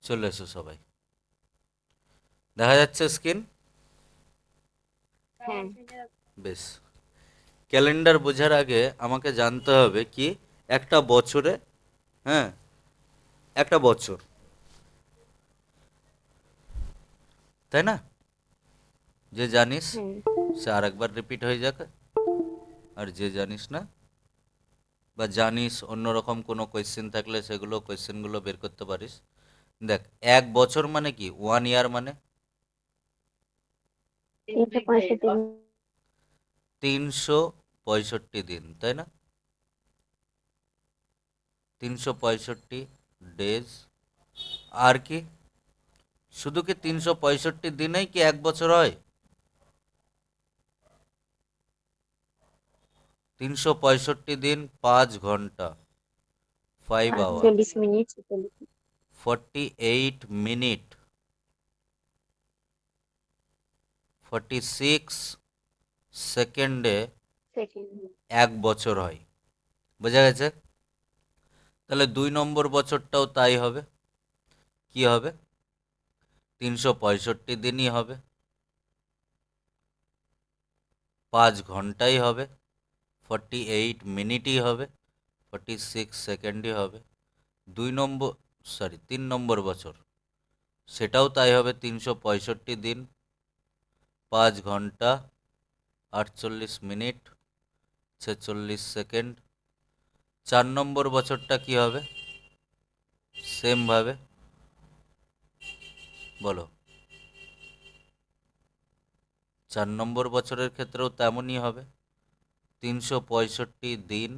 চলে এসো সবাই। দেখা যাচ্ছে স্ক্রিন? হ্যাঁ। বেশ। ক্যালেন্ডার বোঝার আগে আমাকে জানতে হবে কি একটা বছরে, হ্যাঁ, একটা বছর, তাই না? যে জানিস হ্যাঁ। সে আরেকবার রিপিট হয়ে যাক, আর যে জানিস না বা জানিস অন্যরকম কোনো কোয়েশ্চেন থাকলে সেগুলো কোয়েশ্চেনগুলো বের করতে পারিস। দেখ, এক বছর মানে কি, 1 ইয়ার মানে 365 দিন। 365 দিন, তাই না? 365 ডেজ। আর কি শুধু কি 365 দিনেই কি এক বছর হয়? 365 দিন, 5 ঘন্টা, 5 আওয়ার, 40 মিনিট 48 মিনিট, 46 সেকেন্ডে সেকেন্ড। এক বছর হয়। বোঝা গেছে? তাহলে 2 নম্বর বছরটাও তাই হবে। কি হবে? 365 দিনই হবে, 5 ঘন্টাই হবে, 48 মিনিটই হবে, 46 সেকেন্ডই হবে। 2 নম্বর, সরি, 3 নম্বর বছর, সেটাও তাই হবে, 365 দিন, 5 ঘন্টা, 48 মিনিট, 46 সেকেন্ড। 4 নম্বর বছরটা কি হবে? সেমভাবে বলো। 4 নম্বর বছরের ক্ষেত্রেও তেমনই হবে, 365 দিন,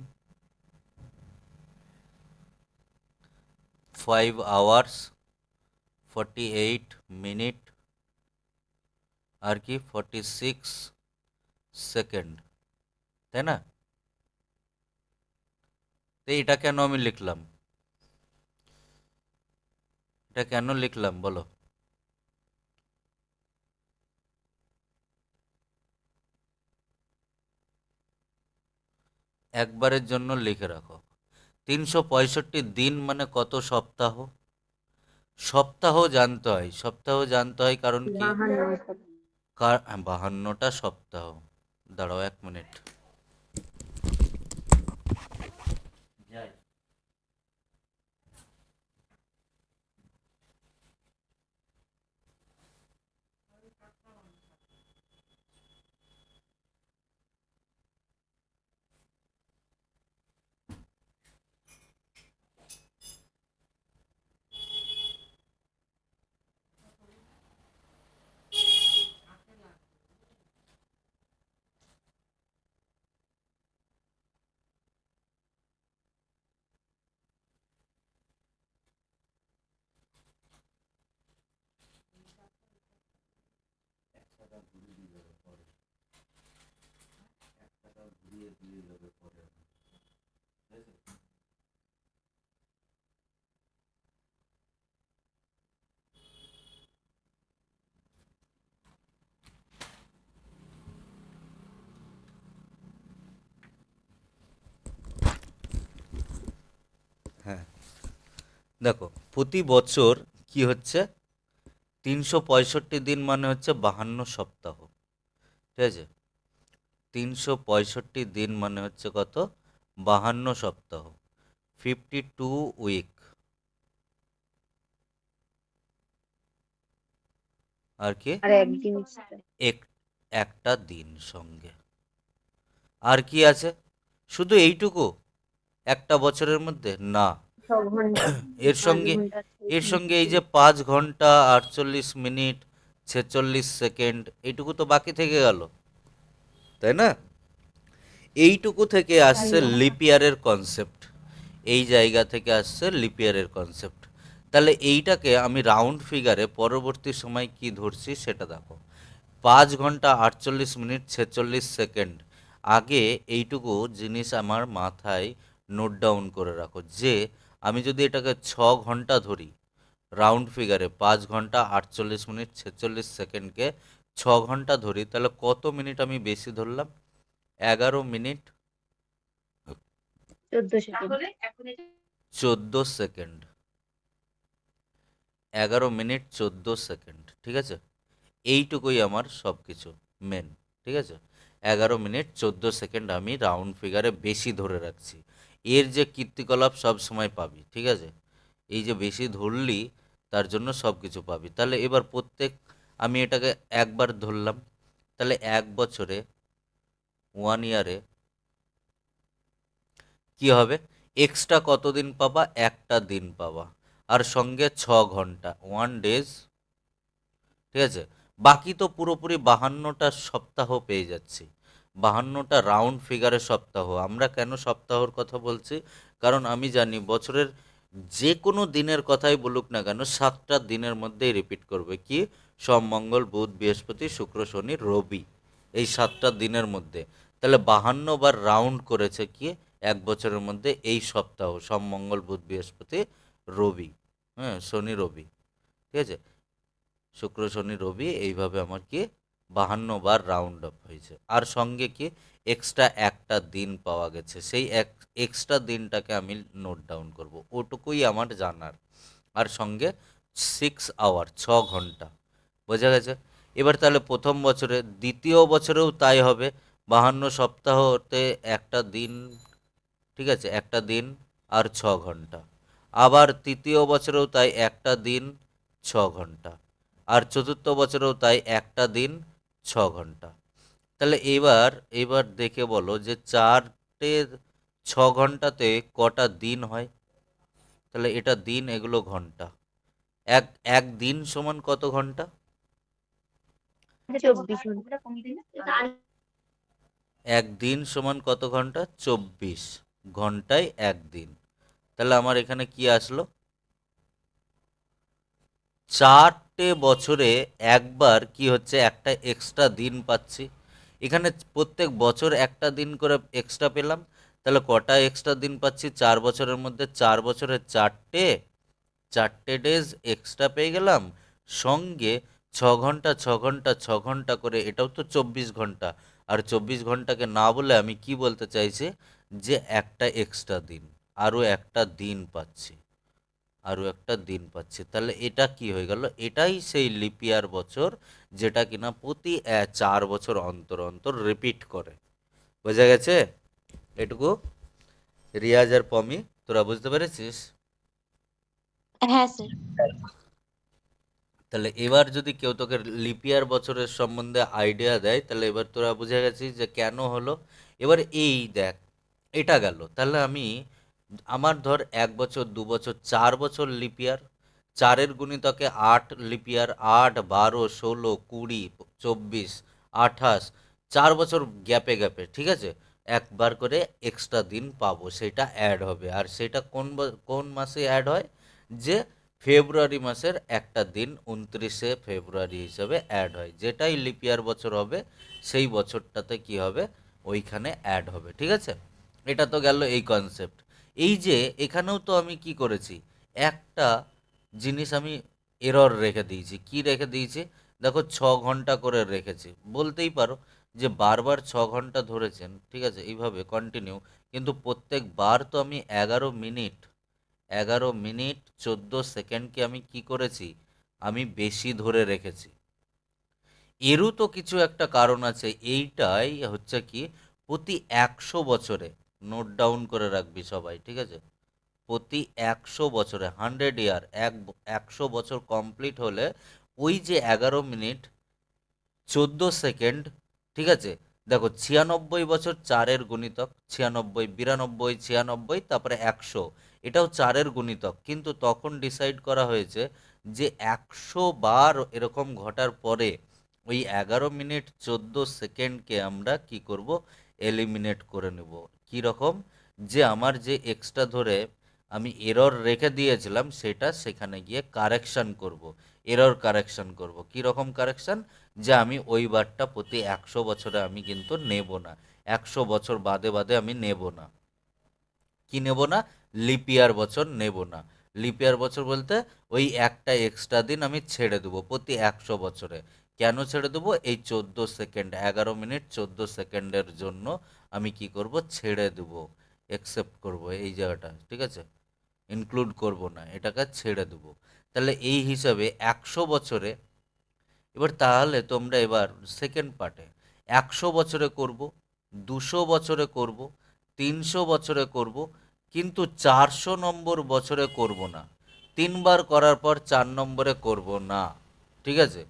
5 আওয়ার্স, 48 মিনিট, আর কি 46 সেকেন্ড, তাই না? তো এটা কেন আমি লিখলাম? এটা কেন লিখলাম বলো? একবারের জন্য লিখে রাখো। 365 দিন মানে কত সপ্তাহ? সপ্তাহ জানতে হয়, সপ্তাহ জানতে হয় কারণ কি? 52। 52টা সপ্তাহ। দাঁড়াও 1 মিনিট। যাই। হ্যাঁ, দেখো, প্রতি বছর কি হচ্ছে, 365 দিন মানে হচ্ছে 52 সপ্তাহ। ঠিক আছে? 365 দিন মানে হচ্ছে কত? 52 সপ্তাহ, 52 উইক। আর কি? আর একদিন extra। এক, একটা দিন সঙ্গে। আর কি আছে? শুধু এইটুকু একটা বছরের মধ্যে? না, 6 ঘন্টা। এর পাঁচ সঙ্গে, ঘন্টা এর সঙ্গে এই যে 5 ঘন্টা, 48 মিনিট, 46 সেকেন্ড, এইটুকু তো বাকি থেকে গেল, তাই না? এইটুকু থেকে আসছে লিপ ইয়ারের কনসেপ্ট। এই জায়গা থেকে আসছে লিপ ইয়ারের কনসেপ্ট। তাহলে এইটাকে আমি রাউন্ড ফিগারে পরবর্তী সময় কি ধরছি সেটা দেখো। 5 ঘন্টা 48 মিনিট 46 সেকেন্ড। আগে এইটুকু জিনিস আমার মাথায় নোট ডাউন করে রাখো যে আমি যদি এটাকে 6 ঘন্টা ধরি, রাউন্ড ফিগারে 5 ঘন্টা 48 মিনিট 46 সেকেন্ডকে 6 ঘন্টা ধরি, তাহলে কত মিনিট আমি বেশি ধরলাম? 11 minute 14 second. 14 second. 11 minute 14 second, ঠিক আছে? এইটুকুই আমার সব কিছু মেন, ঠিক আছে? 11 মিনিট 14 সেকেন্ড আমি রাউন্ড ফিগারে বেশি ধরে রাখছি। এর যে কীর্তিকলাপ সব সময় পাবি, ঠিক আছে? এই যে বেশি ধরলি তার জন্য সব কিছু পাবি। তাহলে এবার প্রত্যেক, আমি এটাকে একবার ধরলাম, তাহলে 1 বছরে, 1 ইয়ারে কি হবে? এক্সট্রা কত দিন পাবা? একটা দিন পাবা, আর সঙ্গে 6 ঘন্টা, 1 ডেজ, ঠিক আছে? বাকি তো পুরোপুরি 52টা সপ্তাহ পেয়ে যাচ্ছি, 52টা রাউন্ড ফিগারের সপ্তাহ। আমরা কেন সপ্তাহর কথা বলছি? কারণ আমি জানি বছরের যে কোনো দিনের কথাই বলুক না কেন 7টা দিনের মধ্যেই রিপিট করবে। কি? সোম, মঙ্গল, বুধ, বৃহস্পতি, শুক্র, শনি, রবি, এই 7টা দিনের মধ্যে। তাহলে 52 বার রাউন্ড করেছে কি 1 বছরের মধ্যে এই সপ্তাহ, সোম, মঙ্গল, বুধ, বৃহস্পতি, রবি, হ্যাঁ, শনি, রবি, ঠিক আছে? শুক্র, শনি, রবি, এইভাবে আমার কি 52 বার রাউন্ড আপ হয়েছে। আর সঙ্গে কি এক্সট্রা একটা দিন পাওয়া গেছে, সেই এক্সট্রা দিনটাকে আমি নোট ডাউন করব, ওটুকুই আমার জানার। আর সঙ্গে 6 আওয়ার, 6 ঘন্টা। বোঝা গেছে? এবার তাহলে প্রথম বছরে, দ্বিতীয় বছরেও তাই হবে। 52 সপ্তাহতে একটা দিন, ঠিক আছে, একটা দিন আর 6 ঘন্টা। আবার তৃতীয় বছরেও তাই একটা দিন, 6 ঘন্টা। আর চতুর্থ বছরেও তাই একটা দিন, 6 ঘন্টা। তাহলে এবার এবার দেখে বলো যে 4টে 6 ঘন্টাতে কটা দিন হয়? তাহলে এটা দিন, এগুলো ঘন্টা। এক এক দিন সমান কত ঘন্টা? 24 ঘন্টা। এক দিন সমান কত ঘন্টা? 24 ঘন্টায় এক দিন। তাহলে আমার এখানে কি আসলো? 4টে বছরে একবার কি হচ্ছে, একটা এক্সট্রা দিন পাচ্ছি। এখানে প্রত্যেক বছর একটা দিন করে এক্সট্রা পেলাম। তাহলে কটা এক্সট্রা দিন পাচ্ছি 4 বছরের মধ্যে? 4 বছরে 4টে, 4টে ডেজ এক্সট্রা পেয়ে গেলাম। সঙ্গে 6 ঘন্টা 6 ঘন্টা 6 ঘন্টা করে, এটাও তো 24 ঘন্টা। আর 24 ঘন্টাকে না বলে আমি কি বলতে চাইছি, যে একটা এক্সট্রা দিন, আরও একটা দিন পাচ্ছি, আরও একটা দিন পাচ্ছি। তাহলে এটা কি হয়ে গেল? এটাই সেই লিপিয়ার বছর, যেটা কিনা প্রতি 4 বছর অন্তর অন্তর রিপিট করে। বোঝা গেছে এটুকু? রিয়াজ আর পমি, তোরা বুঝতে পেরেছিস? হ্যাঁ স্যার। তাহলে এবার যদি কেউ তোকে লিপিয়ার বছরের সম্বন্ধে আইডিয়া দেয়, তাহলে এবার তোরা বুঝে গেছিস যে কেন হলো। এবার এই দেখ, এটা গেল। তাহলে আমি, আমার ধর 1 বছর, 2 বছর, 4 বছর লিপিয়ার, 4-এর গুণিতকে 8 লিপিয়ার, 8, 12, 16, 20, 24, 28, 4 বছর গ্যাপে গ্যাপে, ঠিক আছে, একবার করে এক্সট্রা দিন পাবো, সেটা অ্যাড হবে। আর সেটা কোন মাসে অ্যাড হয়? যে ফেব্রুয়ারি মাসের একটা দিন 29শে ফেব্রুয়ারি হিসেবে অ্যাড হয়। যেটাই লিপিয়ার বছর হবে সেই বছরটাতে কি হবে, ওইখানে অ্যাড হবে, ঠিক আছে? এটা তো গেল এই কনসেপ্ট। এই যে এখানেও তো আমি কি করেছি, একটা জিনিস আমি এরর রেখে দিয়েছি। কি রেখে দিয়েছি? দেখো, 6 ঘন্টা করে রেখেছি। বলতেই পারো যে বারবার 6 ঘন্টা ধরেছেন, ঠিক আছে, এইভাবে কন্টিনিউ, কিন্তু প্রত্যেকবার তো আমি 11 মিনিট 14 সেকেন্ডকে আমি কি করেছি, আমি বেশি ধরে রেখেছি। এরও তো কিছু একটা কারণ আছে। এইটাই হচ্ছে কি, প্রতি 100 বছরে, নোট ডাউন করে রাখবি সবাই, ঠিক আছে? প্রতি 100 বছরে, 100 ইয়ার, 100 বছর কমপ্লিট হলে ওই যে 11 মিনিট 14 সেকেন্ড, ঠিক আছে, দেখো 96 বছর 4-এর গুণিতক, 96, 92, 96, তারপরে 100, এটাও 4-এর গুণিতক। কিন্তু তখন ডিসাইড করা হয়েছে যে 100 বার এরকম ঘটার পরে ওই 11 মিনিট 14 সেকেন্ডকে আমরা কি করব, এলিমিনেট করে নেব। কি রকম? যে আমার যে এক্সট্রা ধরে আমি এরর রেখে দিয়েছিলাম, সেটা সেখানে গিয়ে কারেকশন করব, এরর কারেকশন করব। কি রকম কারেকশন? যে আমি ওই বারটা প্রতি 100 বছরে আমি কিন্তু নেব না, 100 বছর বাদে বাদে আমি নেব না। কি নেব না? লিপিয়ার বছর নেব না। লিপিয়ার বছর বলতে ওই একটা এক্সট্রা দিন আমি ছেড়ে দেবো প্রতি 100 বছরে। কেন ছেড়ে দেবো? এই 14 সেকেন্ড, 11 মিনিট 14 সেকেন্ডের জন্য আমি কি করব, ছেড়ে দেবো, একসেপ্ট করব এই জায়গাটা, ঠিক আছে, ইনক্লুড করব না, এটাকে ছেড়ে দেবো। তাহলে এই হিসাবে 100 বছরে, এবার তাহলে তোমরা এবার সেকেন্ড পার্টে 100 বছরে করব, 200 বছরে করব, 300 বছরে করব, কিন্তু 400 নম্বর বছরে করব না। 3বার করার পর 4 নম্বরে করব না। ঠিক আছে?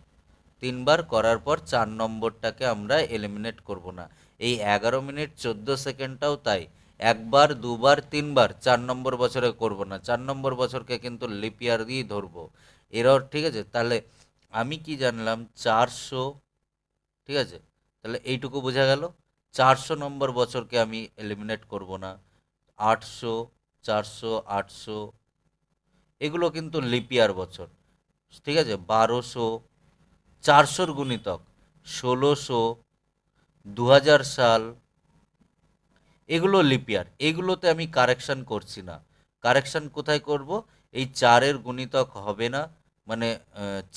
3বার করার পর 4 নম্বরটাকে আমরা এলিমিনেট করব না। এই 11 মিনিট 14 সেকেন্ডটাও তাই। একবার, দুবার, 3বার 4 নম্বর বছরে করব না। 4 নম্বর বছরকে কিন্তু লিপ ইয়ার দিয়েই ধরবো। এরর, ঠিক আছে? তাহলে আমি কি জানলাম? 400। ঠিক আছে? তাহলে এইটুকু বোঝা গেল। 400 নম্বর বছরকে আমি এলিমিনেট করব না। 800, 400, 800 এগুলো কিন্তু লিপ ইয়ার বছর। ঠিক আছে? 1200, 400-র গুণিতক 1600, 2000 সাল, এগুলো লিপ ইয়ার। এগুলোতে আমি কারেকশন করছি না। কারেকশন কোথায় করব? এই 4-এর গুণিতক হবে না, মানে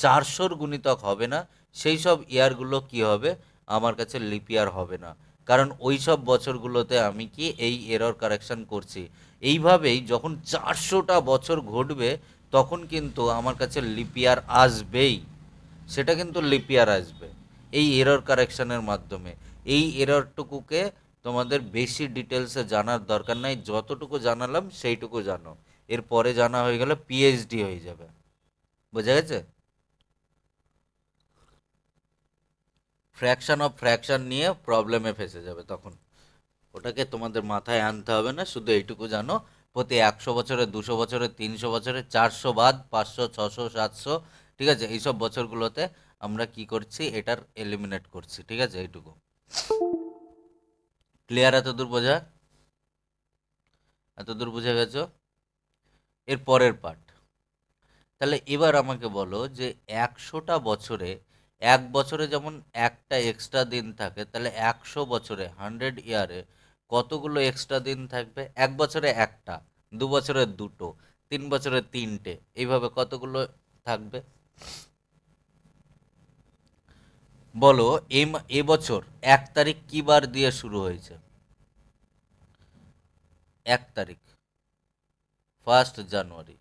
400-র গুণিতক হবে না, সেই সব ইয়ারগুলো কি হবে? আমার কাছে লিপ ইয়ার হবে না। কারণ ওই সব বছরগুলোতে আমি কি এই এরর কারেকশন করছি। এইভাবেই যখন 400টা বছর ঘটবে তখন কিন্তু আমার কাছে লিপ ইয়ার আসবেই। সেটা কিন্তু লিপ ইয়ার আসবে এই এরর কারেকশনের মাধ্যমে। এই এররটুকুকে তোমাদের বেশি ডিটেলসে জানার দরকার নাই, যতটুকু জানালাম সেইটুকু জানো। এরপরে জানা হয়ে গেলে পিএইচডি হয়ে যাবে। বোঝা গেছে? ফ্র্যাকশন অফ ফ্র্যাকশন নিয়ে প্রবলেমে ফেসে যাবে তখন। ওটাকে তোমাদের মাথায় আনতে হবে না, শুধু এইটুকু জানো প্রতি 100 বছরে, 200 বছরে, 300 বছরে, 400 বাদ 500, 600, 700, ঠিক আছে, এইসব বছরগুলোতে আমরা কি করছি? এটার এলিমিনেট করছি। ঠিক আছে? এইটুকু ক্লিয়ার? এতদূর বোঝা? এতদূর বুঝে গেছো? এর পরের পার্ট। তাহলে এবার আমাকে বলো যে 100টা বছরে, এক বছরে যেমন একটা এক্সট্রা দিন থাকে, তাহলে 100 বছরে, 100 ইয়ারে কতগুলো এক্সট্রা দিন থাকবে? এক বছরে একটা, 2 বছরে দুটো, 3 বছরে তিনটে, এইভাবে কতগুলো থাকবে? বলো। এবছর 1 তারিখ কি বার দিয়ে শুরু হয়েছে? 1 তারিখ, 1 জানুয়ারি।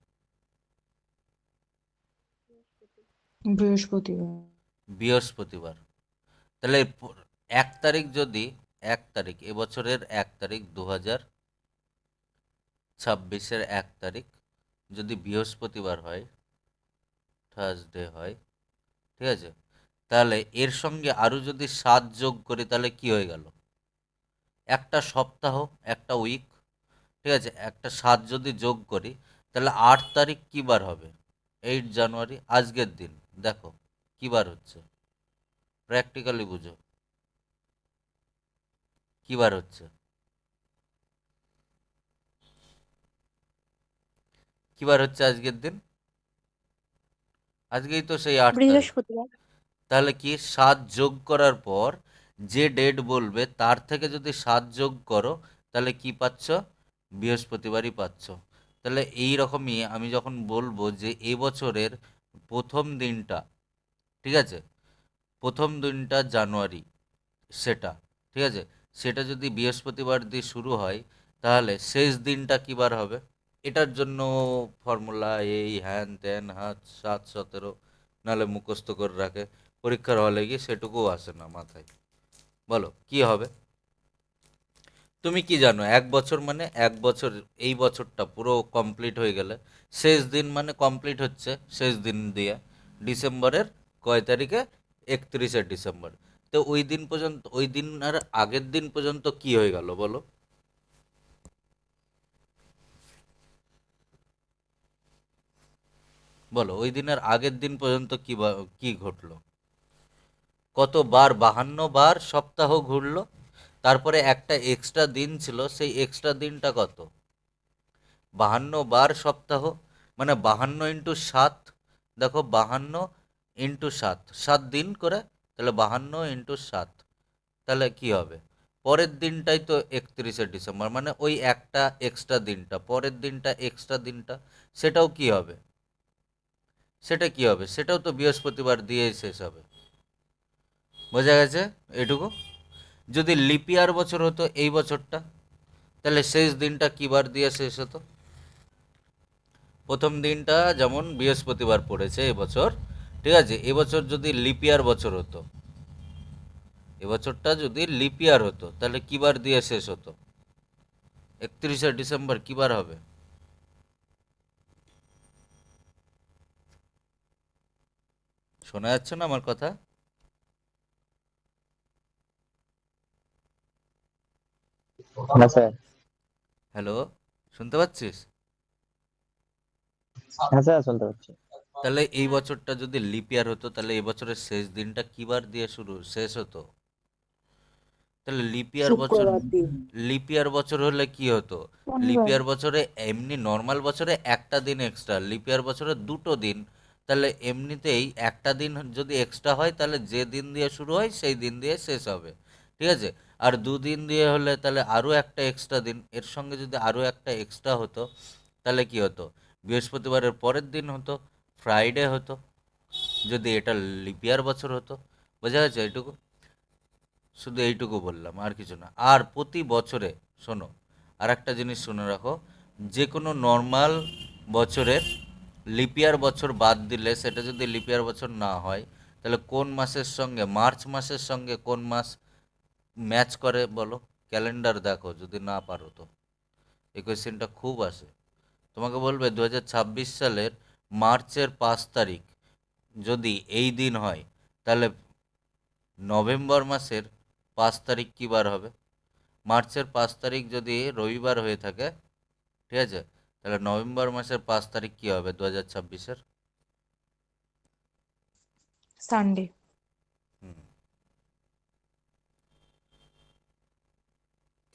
বৃহস্পতিবার। বৃহস্পতিবার। তাহলে 1 তারিখ যদি, 1 তারিখ, এবছরের 1 তারিখ, 2026-এর 1 তারিখ যদি বৃহস্পতিবার হয়, থার্সডে হয়, ঠিক আছে, তাহলে এর সঙ্গে আরও যদি 7 যোগ করি তাহলে কি হয়ে গেল? একটা সপ্তাহ, একটা উইক। ঠিক আছে? একটা 7 যদি যোগ করি তাহলে 8 তারিখ কী বার হবে? 8 জানুয়ারি, আজকের দিন। দেখো কী বার হচ্ছে, প্র্যাকটিক্যালি বুঝো কী বার হচ্ছে। কী বার হচ্ছে আজকের দিন? আজকেই তো সেই 8 তারিখ। বৃহস্পতিবার। তাহলে কি 7 যোগ করার পর যে ডেট বলবে তার থেকে যদি 7 যোগ করো তাহলে কি পাচ্ছ? বৃহস্পতিবারই পাচ্ছ। তাহলে এই রকমই আমি যখন বলবো যে এবছরের প্রথম দিনটা, ঠিক আছে, প্রথম দিনটা জানুয়ারি, সেটা, ঠিক আছে, সেটা যদি বৃহস্পতিবার দিয়ে শুরু হয় তাহলে শেষ দিনটা কী বার হবে? এটার জন্য ফর্মুলা এই হ্যান ত্যান, হাত 7, 17 নাহলে মুখস্থ করে রাখে, পরীক্ষার হলে গিয়ে সেটুকুও আসে না মাথায়। বলো কি হবে? তুমি কি জানো 1 বছর মানে 1 বছর, এই বছরটা পুরো কমপ্লিট হয়ে গেলে শেষ দিন মানে কমপ্লিট হচ্ছে শেষ দিন দিয়ে ডিসেম্বরের কয় তারিখে? 31শে ডিসেম্বর। তো ওই দিন পর্যন্ত, ওই দিন আর আগের দিন পর্যন্ত কি হয়ে গেল বলো? বলো ওই দিনের আগের দিন পর্যন্ত কি ঘটলো? কতবার? 52 বার সপ্তাহ ঘুরলো। তারপরে একটা এক্সট্রা দিন ছিল, সেই এক্সট্রা দিনটা কত? 52 বার সপ্তাহ, মানে 52 × 7। দেখো 52 × 7, 7 দিন করে, তাহলে 52 × 7, তাহলে কি হবে? পরের দিনটাই তো 31শে ডিসেম্বর, মানে ওই একটা এক্সট্রা দিনটা, পরের দিনটা এক্সট্রা দিনটা, সেটাও কি হবে? সেটা কি হবে? সেটাও তো বৃহস্পতিবার দিয়েই শেষ হবে। বোঝা গেছে এটুকু? যদি লিপিয়ার বছর হতো এই বছরটা, তাহলে শেষ দিনটা কি বার দিয়ে শেষ হতো? প্রথম দিনটা যেমন বৃহস্পতিবার পড়েছে এবছর, ঠিক আছে? এবছর যদি লিপ ইয়ার বছর হতো, এবছরটা যদি লিপ ইয়ার হতো, তাহলে কী বার দিয়ে শেষ হতো? 31শে ডিসেম্বর কী বার হবে? শোনা যাচ্ছে না আমার কথা? হ্যাঁ স্যার। হ্যালো, শুনতে পাচ্ছিস? হ্যাঁ স্যার, শুনতে পাচ্ছি। তাহলে এই বছরটা যদি লিপ ইয়ার হতো, তাহলে এই বছরের শেষ দিনটা কী বার দিয়ে শেষ হতো? তাহলে শুক্রবার দিন। লিপ ইয়ার বছর হলে কি হতো? লিপ শনিবার। ইয়ার বছরে এমনি নর্মাল বছরে একটা দিন এক্সট্রা, লিপ ইয়ার বছরে দুটো দিন। তাহলে এমনিতেই একটা দিন যদি এক্সট্রা হয়, তাহলে যে দিন দিয়ে শুরু হয় সেই দিন দিয়ে শেষ হবে, ঠিক আছে? আর দুদিন দিয়ে হলে তাহলে আরও একটা এক্সট্রা দিন, এর সঙ্গে যদি আরও একটা এক্সট্রা হতো, তাহলে কি হতো? বৃহস্পতিবারের পরের দিন হতো, ফ্রাইডে হতো, যদি এটা লিপ ইয়ার বছর হতো। বোঝা গেছে এইটুকু? শুধু এইটুকু বললাম, আর কিছু না। আর প্রতি বছরে, শোনো, আর একটা জিনিস শুনে রাখো, যে কোনো নর্মাল বছরের লিপিয়ার বছর বাদ দিলে, সেটা যদি লিপিয়ার বছর না হয়, তাহলে কোন মাসের সঙ্গে, মার্চ মাসের সঙ্গে কোন মাস ম্যাচ করে বলো? ক্যালেন্ডার দেখো যদি না পারো তো, এই কোয়েশ্চেনটা খুব আসে। তোমাকে বলবে 2026 সালের মার্চের 5 তারিখ যদি এই দিন হয়, তাহলে নভেম্বর মাসের 5 তারিখ কী বার হবে? মার্চের 5 তারিখ যদি রবিবার হয়ে থাকে, ঠিক আছে, তাহলে নভেম্বর মাসের 5 তারিখ কী হবে 2026-এর? সানডে। হুম,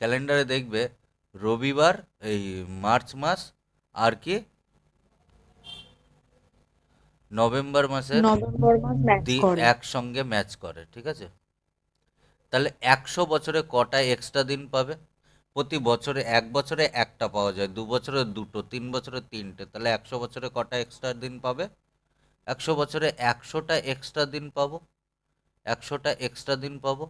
ক্যালেন্ডারে দেখবে রবিবার, এই মার্চ মাস আর কি নভেম্বর মাসের নভেম্বর মাস ম্যাচ করে। একসঙ্গে ম্যাচ করে, ঠিক আছে? তাহলে 100 বছরে কটা এক্সট্রা দিন পাবে? প্রতি বছরে, এক বছরে একটা পাওয়া যায়, 2 বছরে দুটো, 3 বছরে তিনটে, তাহলে 100 বছরে কটা এক্সট্রা দিন পাবে? 100 বছরে 100টা এক্সট্রা দিন পাবো, 100টা এক্সট্রা দিন পাবো।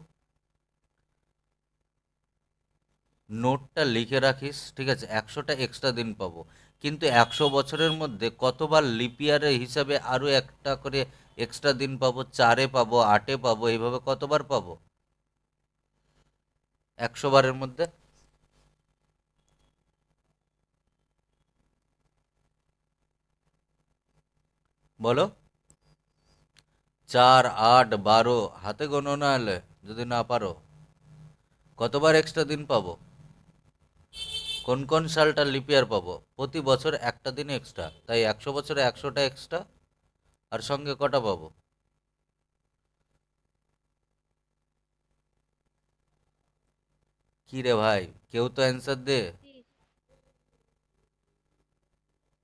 নোটটা লিখে রাখিস, ঠিক আছে? 100টা এক্সট্রা দিন পাবো। কিন্তু 100 বছরের মধ্যে কতবার লিপ ইয়ারের হিসাবে আরও একটা করে এক্সট্রা দিন পাবো? 4-এ পাবো, 8-এ পাবো, এইভাবে কতবার পাবো 100 বারের মধ্যে? বলো। 4, 8, 12, হাতে গোনো না হলে, যদি না পারো, কতবার এক্সট্রা দিন পাবো? কোন কোন সালটা লিপ ইয়ার পাবো? প্রতি বছর একটা দিন এক্সট্রা, তাই 100 বছরে 100টা এক্সট্রা। আর সঙ্গে কটা পাবো? কি রে ভাই, কেউ তো অ্যান্সার দে,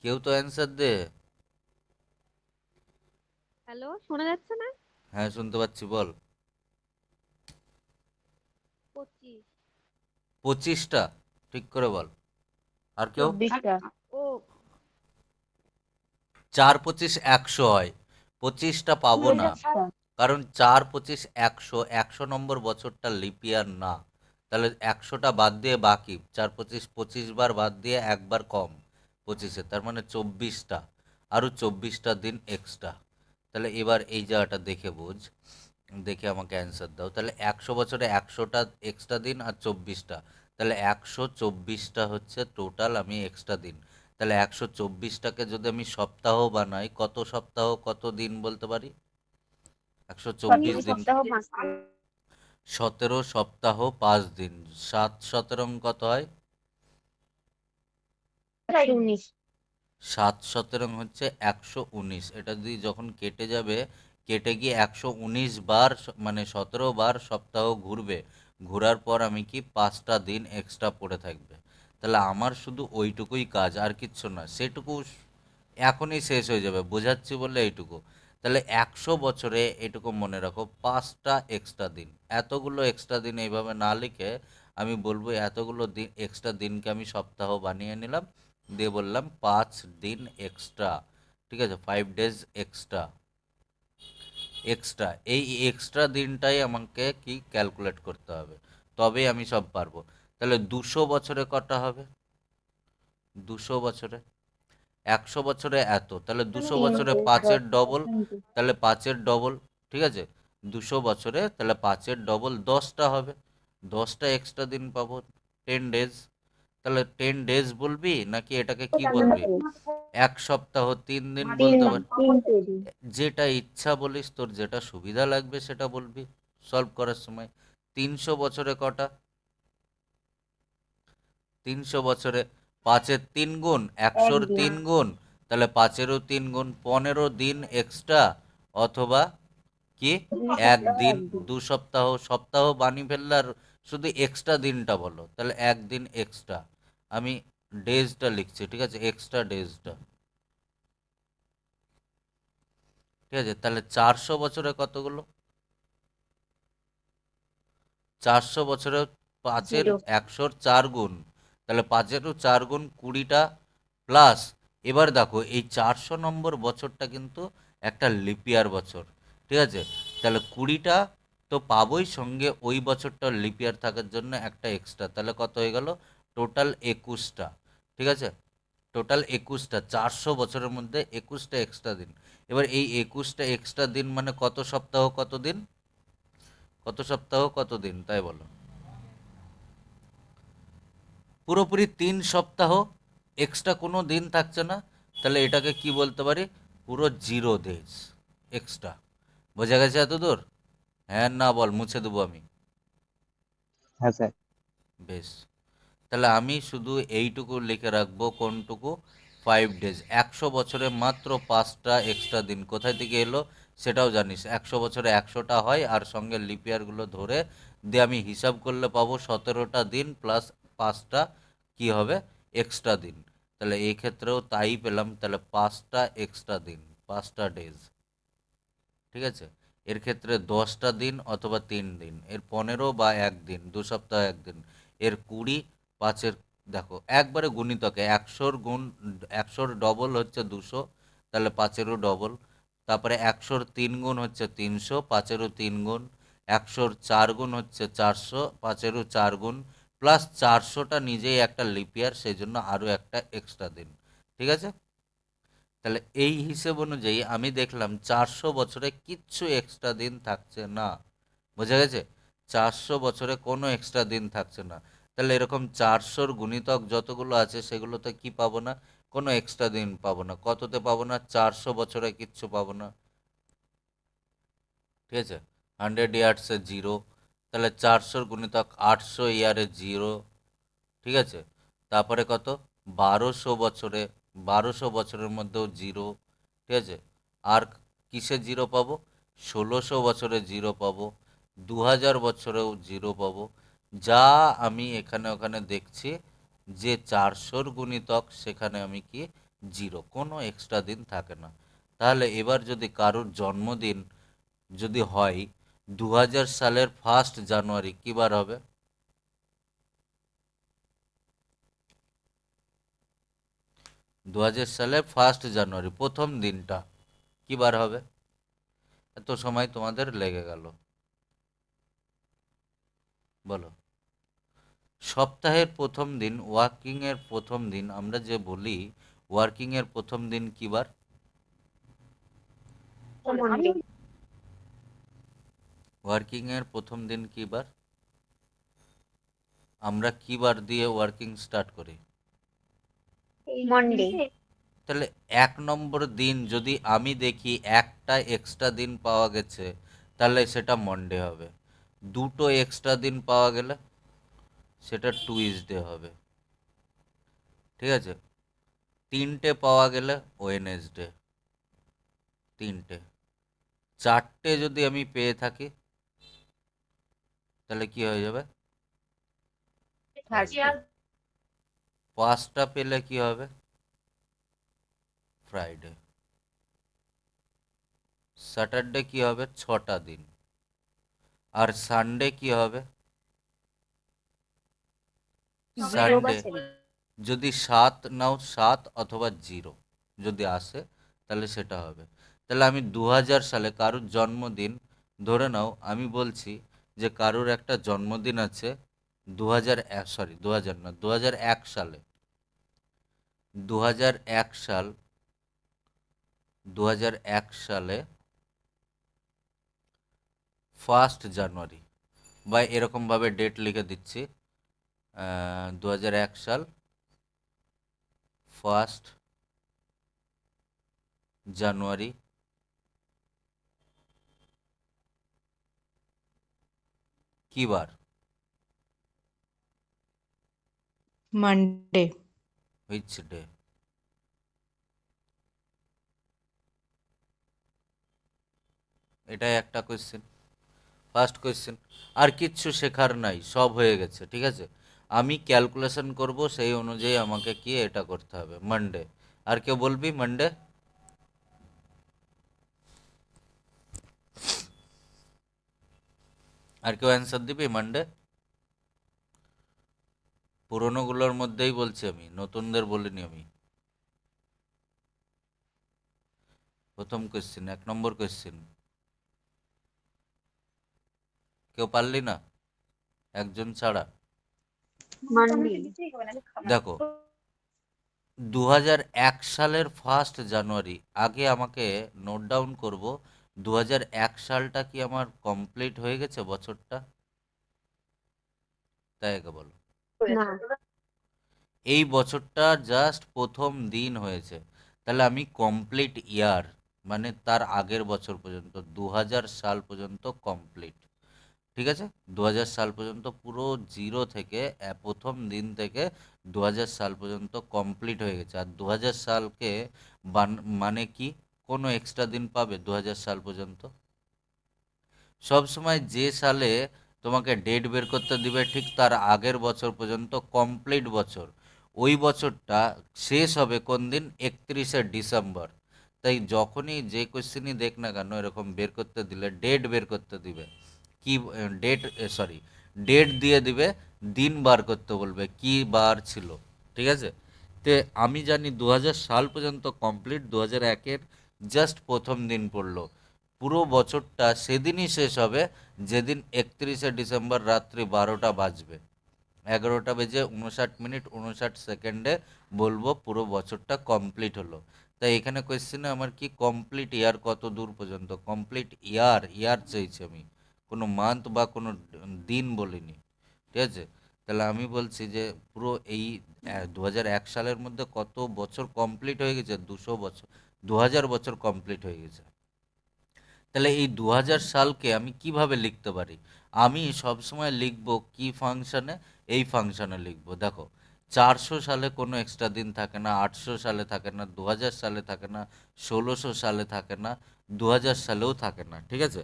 কেউ তো অ্যান্সার দে। হ্যালো, শোনা যাচ্ছে না? হ্যাঁ, শুনতে পাচ্ছি, বল। 25। 25টা, ঠিক করে বল। আর কেউ? 24টা। ও, 4, 25, 100 হয়, 25টা পাবো না, 24টা। কারণ 4, 25, 100, 100 নম্বর বছরটা লিপ ইয়ার না। তাহলে 100টা বাদ দিয়ে বাকি 4, 25, 25 বার বাদ দিয়ে একবার কম 25-এ, তার মানে 24টা, আরও 24টা দিন এক্সট্রা। তাহলে এবার এই জায়গাটা দেখে বুঝ, দেখে আমাকে অ্যান্সার দাও। তাহলে 100 বছরে 100টা এক্সট্রা দিন আর 24টা, তাহলে 124টা হচ্ছে টোটাল আমি এক্সট্রা দিন। তাহলে 124টাকে যদি আমি সপ্তাহ বানাই, কত সপ্তাহ, কত দিন বলতে পারি? 124 দিন, সপ্তাহ 5 দিন। 17 সপ্তাহ 5 দিন, 7 17 কত হয়? 19। 7 17 হচ্ছে 119। এটা যদি যখন কেটে যাবে, কেটে গিয়ে 119 বার, মানে 17বার সপ্তাহ ঘুরবে, ঘোরার পর আমি কি 5টা দিন এক্সট্রা পড়ে থাকবে। তাহলে আমার শুধু ওইটুকুই কাজ, আর কিচ্ছু না। সেটুকু এখনই শেষ হয়ে যাবে, বোঝাচ্ছি বলে এইটুকু। তাহলে 100 বছরে এটুকু মনে রাখো, 5টা এক্সট্রা দিন। এতগুলো এক্সট্রা দিন এইভাবে না লিখে আমি বলবো এতগুলো দিন এক্সট্রা দিনকে আমি সপ্তাহ বানিয়ে নিলাম, দিয়ে বললাম 5 দিন এক্সট্রা, ঠিক আছে? 5 ডেজ এক্সট্রা। এক্সট্রা, এই এক্সট্রা দিনটাই আমাকে কি ক্যালকুলেট করতে হবে, তবেই আমি সব পারবো। তাহলে 200 বছরে কটা হবে? 200 বছরে 100 বছরে এত, তাহলে 200 বছরে 5-এর ডবল, তাহলে 5-এর ডবল, ঠিক আছে? 200 বছরে তাহলে 5-এর ডবল 10টা হবে, 10টা এক্সট্রা দিন পাবো, 10 ডেজ। তাহলে 10 ডেজ বলবি নাকি এটাকে কি বলবি? 1 সপ্তাহ 3 দিন বলতে পারি, যেটা ইচ্ছা বলিস, তোর যেটা সুবিধা লাগবে সেটা বলবি সলভ করার সময়। 300 বছরে কটা? 300 বছরে 5-এর 3 গুণ, 100-র 3 গুণ, তাহলে 5-এরও 3 গুণ, 15 দিন এক্সট্রা, অথবা কি একদিন। 2 সপ্তাহ, সপ্তাহ বানিয়ে ফেললে আর শুধু এক্সট্রা দিনটা বলো, তাহলে একদিন এক্সট্রা। আমি ডেজটা লিখছি, ঠিক আছে, এক্সট্রা ডেজটা, ঠিক আছে? তাহলে 400 বছরে কতগুলো? 400 বছরে 5-এর 100-র 4 গুণ, তাহলে 5-এরও 4 গুণ 20টা, প্লাস এবার দেখো এই 400 নম্বর বছরটা কিন্তু একটা লিপিয়ার বছর, ঠিক আছে? তাহলে 20টা তো পাবোই, সঙ্গে ওই বছরটা লিপিয়ার থাকার জন্য একটা এক্সট্রা, তাহলে কত হয়ে গেল? টোটাল 21টা, ঠিক আছে? টোটাল 21টা, 400 বছরের মধ্যে 21টা এক্সট্রা দিন। এবার এই 21টা এক্সট্রা দিন মানে কত সপ্তাহ কত দিন? কত সপ্তাহ কত দিন তাই বলো? পুরোপুরি 3 সপ্তাহ, এক্সট্রা কোনো দিন থাকছে না, তাহলে এটাকে কি বলতে পারি? পুরো 0 ডেজ এক্সট্রা। বোঝা গেছে এত দূর? হ্যাঁ না বল, মুছে দেবো আমি। হ্যাঁ স্যার। বেশ, তাহলে আমি শুধু এইটুকু লিখে রাখবো, কোনটুকু? 5 ডেজ। 100 বছরে মাত্র 5টা এক্সট্রা দিন কোথায় থেকে এলো সেটাও জানিস, 100 বছরে 100টা হয়, আর সঙ্গে লিপিয়ারগুলো ধরে দিয়ে আমি হিসাব করলে পাবো 17টা দিন প্লাস 5টা কি হবে? এক্সট্রা দিন। তাহলে এই ক্ষেত্রেও তাই পেলাম, তাহলে 5টা এক্সট্রা দিন, 5টা ডেজ, ঠিক আছে? এর ক্ষেত্রে 10টা দিন অথবা 3 দিন, এর 15 বা 1 দিন, 2 সপ্তাহ 1 দিন, এর 20, 5-এর দেখো একবারে গুণিতকে 100-র গুণ, 100-র ডবল হচ্ছে 200, তাহলে 5-এরও ডবল, তারপরে 100-র 3 গুণ হচ্ছে 300, 5-এরও 3 গুণ, 100-র 4 গুণ হচ্ছে 400, 5-এরও 4 গুণ, প্লাস 400টা নিজেই একটা লিপিয়ার, সেই জন্য আরও একটা এক্সট্রা দিন, ঠিক আছে? তাহলে এই হিসেব অনুযায়ী আমি দেখলাম 400 বছরে কিচ্ছু এক্সট্রা দিন থাকছে না। বোঝা গেছে? 400 বছরে কোনো এক্সট্রা দিন থাকছে না। তাহলে এরকম 400-র গুণিতক যতগুলো আছে সেগুলোতে কি পাবো না? কোনো এক্সট্রা দিন পাবো না। কততে পাবো না? 400 বছরে কিচ্ছু পাবো না, ঠিক আছে? 100 ইয়ার্সে 0, তাহলে 400-র গুণিতক 800 ইয়ারে 0, ঠিক আছে? তারপরে কত? 1200 বছরে, 1200 বছরের মধ্যেও 0, ঠিক আছে? আর কিসে 0 পাবো? 1600 বছরে 0 পাবো, 2000 বছরেও 0 পাবো। যা আমি এখানে ওখানে দেখছি যে 400-র গুণিতক, সেখানে আমি কি? 0, কোনো এক্সট্রা দিন থাকে না। তাহলে এবার যদি কারোর জন্মদিন যদি হয় 2000 সালের 1 জানুয়ারি, কী বার হবে? 2000 সালের 1 জানুয়ারি প্রথম দিনটা কী বার হবে? এত সময় তোমাদের লেগে গেল, বলো। সপ্তাহের প্রথম দিন, ওয়ার্কিংয়ের প্রথম দিন, আমরা যে বলি ওয়ার্কিংয়ের প্রথম দিন কী বার? ওয়ার্কিংয়ের প্রথম দিন কী বার? আমরা কী বার দিয়ে ওয়ার্কিং স্টার্ট করি? মন্ডে। তাহলে 1 নম্বর দিন যদি আমি দেখি একটা এক্সট্রা দিন পাওয়া গেছে, তাহলে সেটা মন্ডে হবে। 2টো এক্সট্রা দিন পাওয়া গেলে সেটা টুইসডে হবে, ঠিক আছে? 3টে পাওয়া গেলে ওয়েনেসডে, 3টে। 4টে যদি আমি পেয়ে থাকি তাহলে কি হয়ে যাবে? থার্সডে। 5টা পেলে কি হবে? ফ্রাইডে। স্যাটারডে কি হবে? 6টা দিন। আর সানডে কি হবে? সানডে যদি 7 নাও, 7 অথবা 0 যদি আসে তাহলে সেটা হবে। তাহলে আমি 2000 সালে কারোর জন্মদিন, ধরে নাও আমি বলছি যে কারোর একটা জন্মদিন আছে 2001, সরি 2000 না, 2001 সালে, 2001 সাল 2001 সালে 1 জানুয়ারি, বা এরকমভাবে ডেট লিখে দিচ্ছি, 2001 সাল 1 জানুয়ারি কি বার? Monday. Which day? এটাই একটা কোয়েশ্চেন, ফার্স্ট কোয়েশ্চেন। আর কিচ্ছু শেখার নাই, সব হয়ে গেছে, ঠিক আছে। আমি ক্যালকুলেশন করব, সেই অনুযায়ী আমাকে কি এটা করতে হবে, মানডে। আর কেউ বলবি মানডে? আর কেউ অ্যান্সার দিবি মানডে? পুরনোগুলোর মধ্যেই বলছি আমি, নতুনদের বলিনি আমি। প্রথম কোয়েশ্চেন, 1 নম্বর কোয়েশ্চেন। কেউ পারলি না, একজন ছাড়া। মানডে। দেখো, 2001 সালের 1 জানুয়ারি, আগে আমাকে নোট ডাউন করব 2001 সালটা কি আমার কমপ্লিট হয়ে গেছে বছরটা? তাই আগে বলো। না, এই বছরটা জাস্ট প্রথম দিন হয়েছে, তাহলে আমি কমপ্লিট ইয়ার, মানে তার আগের বছর পর্যন্ত 2000 সাল পর্যন্ত কমপ্লিট, ঠিক আছে। 2000 সাল পর্যন্ত পুরো জিরো থেকে প্রথম দিন থেকে 2000 সাল পর্যন্ত কমপ্লিট হয়ে গেছে। আর 2000 সালকে মানে কি, কোনো এক্সট্রা দিন পাবে 2000 সাল পর্যন্ত? সব সময় যে সালে তোমাকে ডেট বের করতে দিবে, ঠিক তার আগের বছর পর্যন্ত কমপ্লিট বছর, ওই বছরটা শেষ হবে কোন দিন? 31শে ডিসেম্বর। তাই যখনই যে কোশ্চেনই দেখ না কেন, এরকম বের করতে দিলে, ডেট বের করতে দিবে, কি ডেট, সরি, ডেট দিয়ে দিবে, দিন বার করতে বলবে কি বার ছিল, ঠিক আছে। তে আমি জানি 2000 সাল পর্যন্ত কমপ্লিট, 2001-এর জাস্ট প্রথম দিন পড়লো, পুরো বছরটা সেদিনই শেষ হবে যেদিন 31শে ডিসেম্বর রাত্রি 12টা বাজবে, 11:59 মিনিট 59 সেকেন্ডে বলবো পুরো বছরটা কমপ্লিট হলো। তাই এখানে কোয়েশ্চেনে আমার কি, কমপ্লিট ইয়ার কত দূর পর্যন্ত, কমপ্লিট ইয়ার, ইয়ার চাইছি আমি, কোনো মান্থ বা কোনো দিন বলিনি, ঠিক আছে। তাহলে আমি বলছি যে পুরো এই 2001 সালের মধ্যে কত বছর কমপ্লিট হয়ে গেছে? 200 বছর, 2000 বছর কমপ্লিট হয়ে গেছে। তাহলে এই 2000 সালকে আমি কিভাবে লিখতে পারি? আমি সবসময় লিখব কি ফাংশনে? এই ফাংশনে লিখব। দেখো, 400 সালে কোনো এক্সট্রা দিন থাকে না, 800 সালে থাকে না, 2000 সালে থাকে না, 1600 সালে থাকে না, 2000 সালেও থাকে না, ঠিক আছে।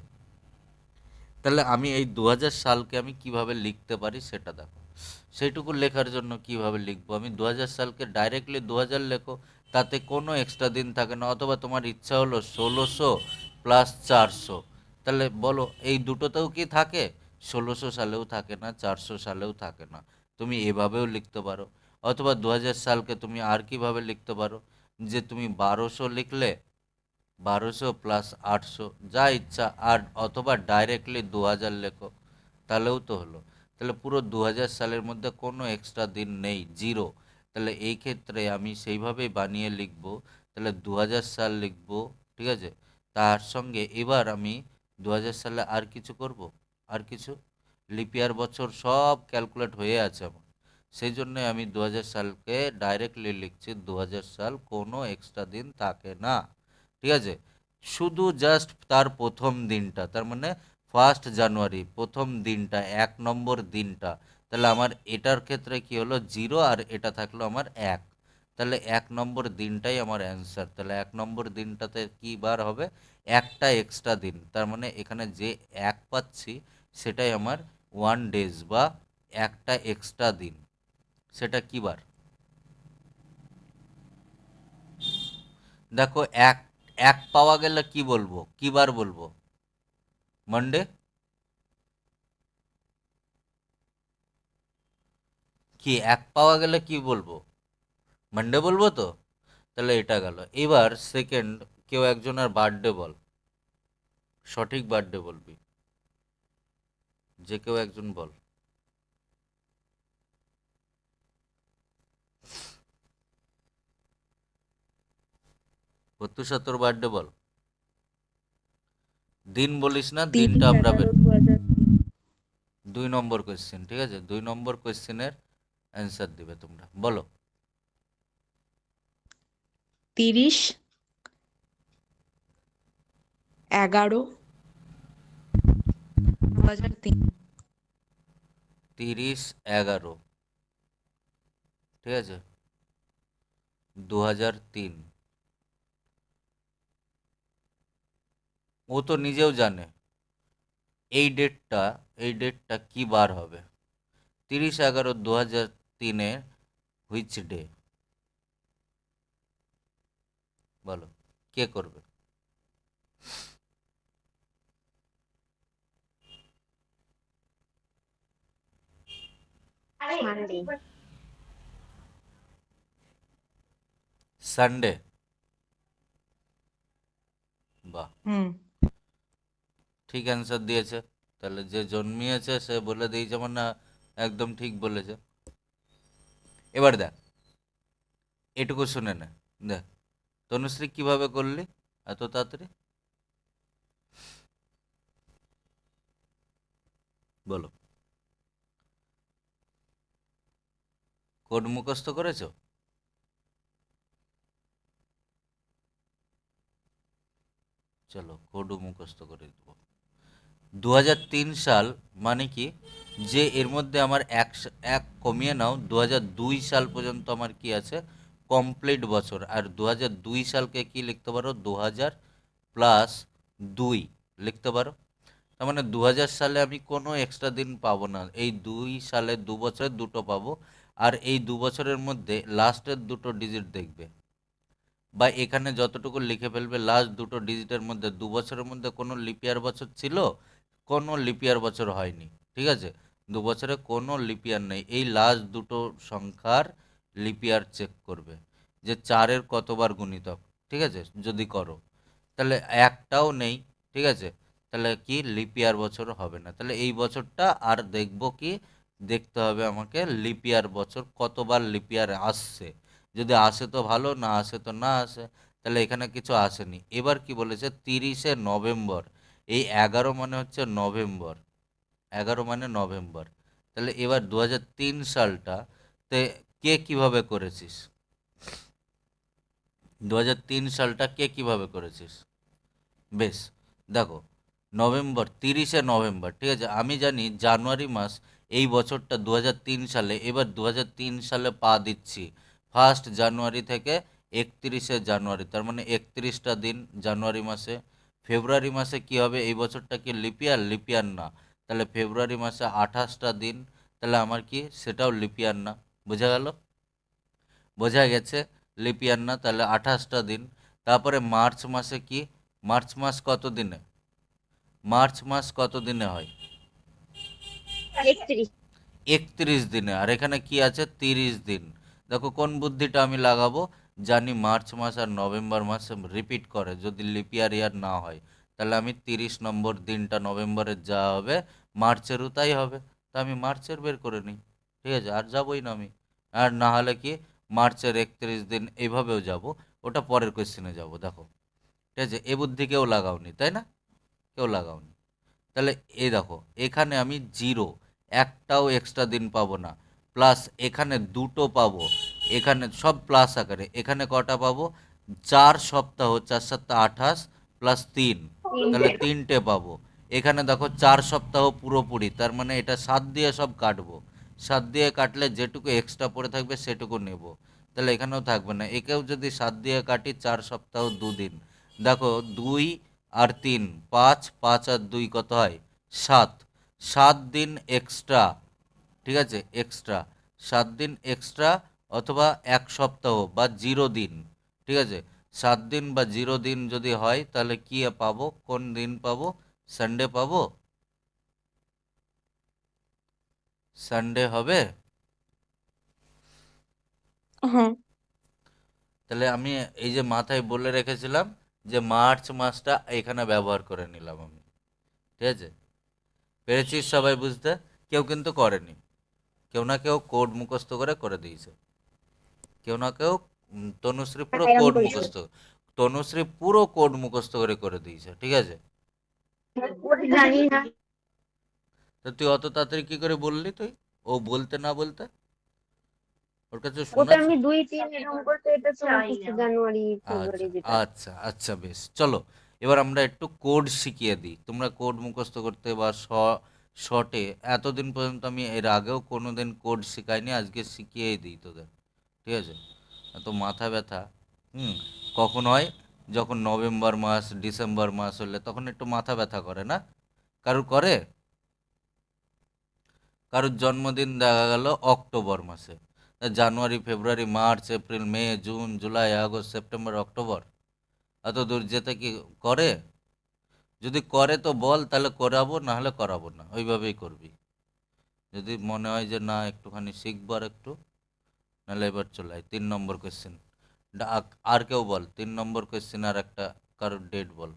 তাহলে আমি এই 2000 সালকে আমি কিভাবে লিখতে পারি সেটা দেখো। সেইটুকু লেখার জন্য কিভাবে লিখবো, আমি 2000 সালকে ডাইরেক্টলি 2000 লেখো, তাতে কোনো এক্সট্রা দিন থাকে না, অথবা তোমার ইচ্ছা হলো 1600 + 400, তাহলে বলো এই দুটোতেও কি থাকে? 1600 সালেও থাকে না, 400 সালেও থাকে না। তুমি এভাবেও লিখতে পারো। অথবা 2000 সালকে তুমি আর কিভাবে লিখতে পারো, যে তুমি 1200 লিখলে, 1200 + 800, যা ইচ্ছা, আর অথবা ডাইরেক্টলি 2000 লেখো, তাহলেও তো হলো। তাহলে পুরো 2000 সালের মধ্যে কোনো এক্সট্রা দিন নেই, জিরো। তাহলে এই ক্ষেত্রে আমি সেইভাবেই বানিয়ে লিখব। তাহলে 2000 সাল লিখব, ঠিক আছে। তার সঙ্গে এবার আমি 2000 সালে আর কিছু করব, আর কিছু, লিপিয়ার বছর সব ক্যালকুলেট হয়ে আছে আমার, সেই জন্য আমি 2000 সালকে ডাইরেক্টলি লিখছি, 2000 সাল কোনো এক্সট্রা দিন থাকে না, ঠিক আছে। শুধু জাস্ট তার প্রথম দিনটা, তার মানে 1 জানুয়ারি প্রথম দিনটা, 1 নম্বর দিনটা, তাহলে আমার এটার ক্ষেত্রে কি হলো, জিরো, আর এটা থাকলো আমার 1, তাহলে 1 নম্বর দিনটাই আমার অ্যান্সার। তাহলে 1 নম্বর দিনটাতে কি বার হবে? একটা এক্সট্রা দিন, তার মানে এখানে যে 1 পাচ্ছি সেটাই আমার 1 ডেজ, বা একটা এক্সট্রা দিন, সেটা কি বার? দেখো, এক এক পাওয়া গেলে কি বলবো, কি বার বলবো? মানডে? কি এক পাওয়া গেলে কি বলবো? মানডে বলবো তো? তাহলে এটা গেল। এবার সেকেন্ড, কেউ একজনের বার্থডে বল, সঠিক বার্থডে বলবি, যে কেউ একজন বল। প্রত্যুষা তোর বার্থডে বল, দিন বলিস না, 3 দিনটা আমরা 11 2003 2 নম্বর কোয়েশ্চেন, ঠিক আছে, 2 নম্বর কোয়েশ্চেনের অ্যান্সার দিবে তোমরা, বলো। 30 11 2003 30/11, ঠিক আছে, 2003। ও তো নিজেও জানে এই ডেটটা, কি বার হবে। 30/11/2003 হুইচ ডে, বলো কে করবে। মানডে। সানডে, বাহ, হুম ঠিক অ্যান্সার দিয়েছে। তাহলে যে জন্মিয়েছে সে বলে দিয়েছে মানে একদম ঠিক বলেছে। এবার দেখ, এটুকু শুনে নে, দেখ তনুশ্রী কিভাবে করলি এত তাড়াতাড়ি, বলো। কোড মুখস্থ করেছো? চলো কোডও মুখস্থ করে দেবো। 2003 সাল মানে কি, যে এর মধ্যে আমার এক কমিয়ে নাও, 2002 সাল পর্যন্ত আমার কি আছে, কমপ্লিট বছর। আর 2002 সালকে কি লিখতে পারো, 2000 + 2 লিখতে পারো। তার মানে 2000 সালে আমি কোনো এক্সট্রা দিন পাবো না, এই 2 সালে 2 বছরে দুটো পাবো। আর এই 2 বছরের মধ্যে লাস্টের দুটো ডিজিট দেখবে, বা এখানে যতটুকু লিখে ফেলবে লাস্ট দুটো ডিজিটের মধ্যে 2 বছরের মধ্যে কোনো লিপিয়ার বছর ছিল, কোনো লিপিয়ার বছর হয়নি, ঠিক আছে, 2 বছরে কোনো লিপিয়ার নেই। এই লাস্ট দুটো সংখ্যার লিপিয়ার চেক করবে, যে 4-এর কতবার গুণিতক, ঠিক আছে, যদি করো তাহলে একটাও নেই, ঠিক আছে, তাহলে কি লিপিয়ার বছর হবে না। তাহলে এই বছরটা আর দেখবো কি, দেখতে হবে আমাকে লিপিয়ার বছর কতবার লিপিয়ার আসছে, যদি আসে তো ভালো, না আসে তো না আসে। তাহলে এখানে কিছু আসেনি। এবার কি বলেছে, 30শে নভেম্বর, এই 11 মানে হচ্ছে নভেম্বর, 11 মানে নভেম্বর। তাহলে এবার 2003 সালটা তে কে কিভাবে করেছিস, 2003 সালটা কে কিভাবে করেছিস, বেশ, দেখো, নভেম্বর, 30শে নভেম্বর, ঠিক আছে, আমি জানি জানুয়ারি মাস, এই বছরটা 2003 সালে, এবার 2003 সালে পা দিচ্ছি 1 জানুয়ারি থেকে 31শে জানুয়ারি, তার মানে 31টা দিন জানুয়ারি মাসে। ফেব্রুয়ারি মাসে কি হবে, এই বছরটা কি লিপিয়ার, লিপিয়ার না, তাহলে ফেব্রুয়ারি মাসে 28টা দিন, তাহলে আমার কি সেটাও লিপিয়ার না, বোঝা গেল, বোঝা গেছে, লিপিয়ার না, তাহলে 28টা দিন। তারপরে মার্চ মাসে কি, মার্চ মাস কত দিনে, মার্চ মাস কত দিনে হয়, 31। 31 দিনে। আর এখানে কি আছে, 30 দিন। দেখো কোন বুদ্ধিটা আমি লাগাবো, জানি মার্চ মাস আর নভেম্বর মাস রিপিট করে, যদি লিপিয়ার ইয়ার না হয়, তাহলে আমি 30 নম্বর দিনটা নভেম্বরের যা হবে মার্চেরও তাই হবে, তা আমি মার্চের বের করে নিই, ঠিক আছে, আর যাবোই না আমি। আর না হলে কি মার্চের 31 দিন, এইভাবেও যাব, ওটা পরের কোয়েশ্চেনে যাব, দেখো, ঠিক আছে, এ বুদ্ধি কেউ লাগাওনি তাই না, কেউ লাগাওনি। তাহলে এই দেখো, এখানে আমি জিরো, একটাও এক্সট্রা দিন পাবো না, প্লাস এখানে দুটো পাবো, এখানে সব প্লাস আকারে, এখানে কটা পাবো, 4 সপ্তাহ, 4 7 28 +3, তাহলে 3টে পাবো। এখানে দেখো 4 সপ্তাহ পুরোপুরি, তার মানে এটা 7 দিয়ে সব কাটবো, 7 দিয়ে কাটলে যেটুকু এক্সট্রা পড়ে থাকবে সেটুকু নেব, তাহলে এখানেও থাকবে না। একেও যদি 7 দিয়ে কাটি, 4 সপ্তাহ 2 দিন, দেখো 2 আর 3 5, 5 আর 2 কত হয়, 7, 7 দিন এক্সট্রা, ঠিক আছে, এক্সট্রা 7 দিন এক্সট্রা, অথবা 1 সপ্তাহ বা 0 দিন, ঠিক আছে, 7 দিন বা 0 দিন যদি হয়, তাহলে কি পাবো, কোন দিন পাবো, সানডে পাবো, সানডে হবে। হ্যাঁ তাহলে আমি এই যে মাথায় বলে রেখেছিলাম, যে মার্চ মাসটা এখানে ব্যবহার করে নিলাম আমি, ঠিক আছে, পেরেছিস সবাই বুঝতে, কেউ কিন্তু করেনি, কেউ না কেউ কোড মুখস্থ করে করে দিয়েছে, কেউ না কেউ, তনুশ্রী পুরো আমি কোড করেছি। মুখস্থ, তনুশ্রী পুরো কোড মুখস্থ করে করে দিয়েছে, ঠিক আছে? ওটা জানি না। তো তুই অত তাড়াতাড়ি কি করে বললি তুই? ও বলতে না বলতে ওর কাছে ওটা শোনা আমি 2 3 এরকম করতে, এটা তো 25 জানুয়ারি আচ্ছা ফেব্রুয়ারি যেটা। আচ্ছা আচ্ছা, বেশ, চলো এবার আমরা একটু কোড শিখিয়ে দিই। তোমরা কোড মুখস্থ করতে বা শর্টে, এতদিন পর্যন্ত আমি এর আগেও কোনোদিন কোড শেখাইনি, আজকে শিখিয়েই দিই তোদের, ঠিক আছে? এত মাথা ব্যথা। হুম। কখন হয়? যখন নভেম্বর মাস ডিসেম্বর মাস হলে তখন একটু মাথা ব্যথা করে না? কারুর করে? কারুর জন্মদিন দেখা গেল অক্টোবর মাসে, তা January February March April May June July August September October, এত দূর যেতে কি করে? যদি করে তো বল, তাহলে করাবো, না হলে করাবো না, ওইভাবেই করবি। যদি মনে হয় যে না একটুখানি শিখবো আর একটু, নাহলে এবার চলে আয় 3 নম্বর কোয়েশ্চেন। আর কেউ বল 3 নম্বর কোয়েশ্চেন, আর একটা কারোর ডেট বল,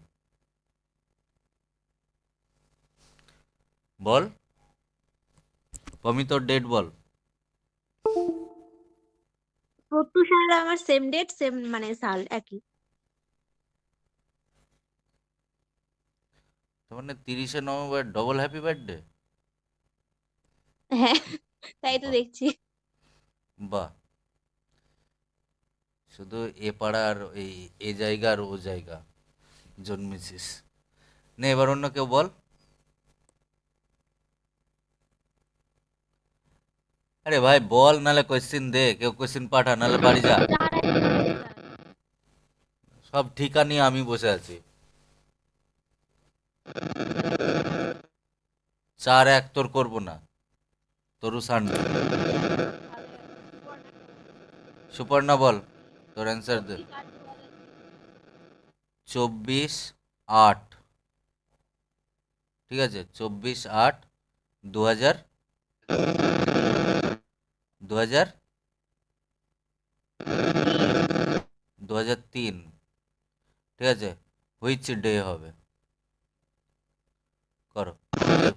বল পমি, তোর ডেট বল। প্রত্যুষ আর আমার সেম ডেট, সেম মানে সাল একই। তার মানে 30শে নভেম্বর ডবল হ্যাপি বার্থডে। হ্যাঁ, তাই তো বাহ, দেখছি। বাহ, শুধু এ পাড়ার এই এ জায়গার ও জায়গা জন্মেছিস। নে এবার অন্য কেউ বল। আরে ভাই বল, নাহলে কোয়েশ্চেন দে, কেউ কোয়েশ্চেন পাঠা, নাহলে বাড়ি যা। 4/1/2004। সব ঠিকা নিয়ে আমি বসে আছি। 4-1 তোর করবো না, তরু সান্ডে। সুপর্ণা বল, তোর অ্যান্সার দে। 24/8, ঠিক আছে? 24/8, 2000, 2000, 2003, ঠিক আছে? হুইচ ডে হবে? করো, যে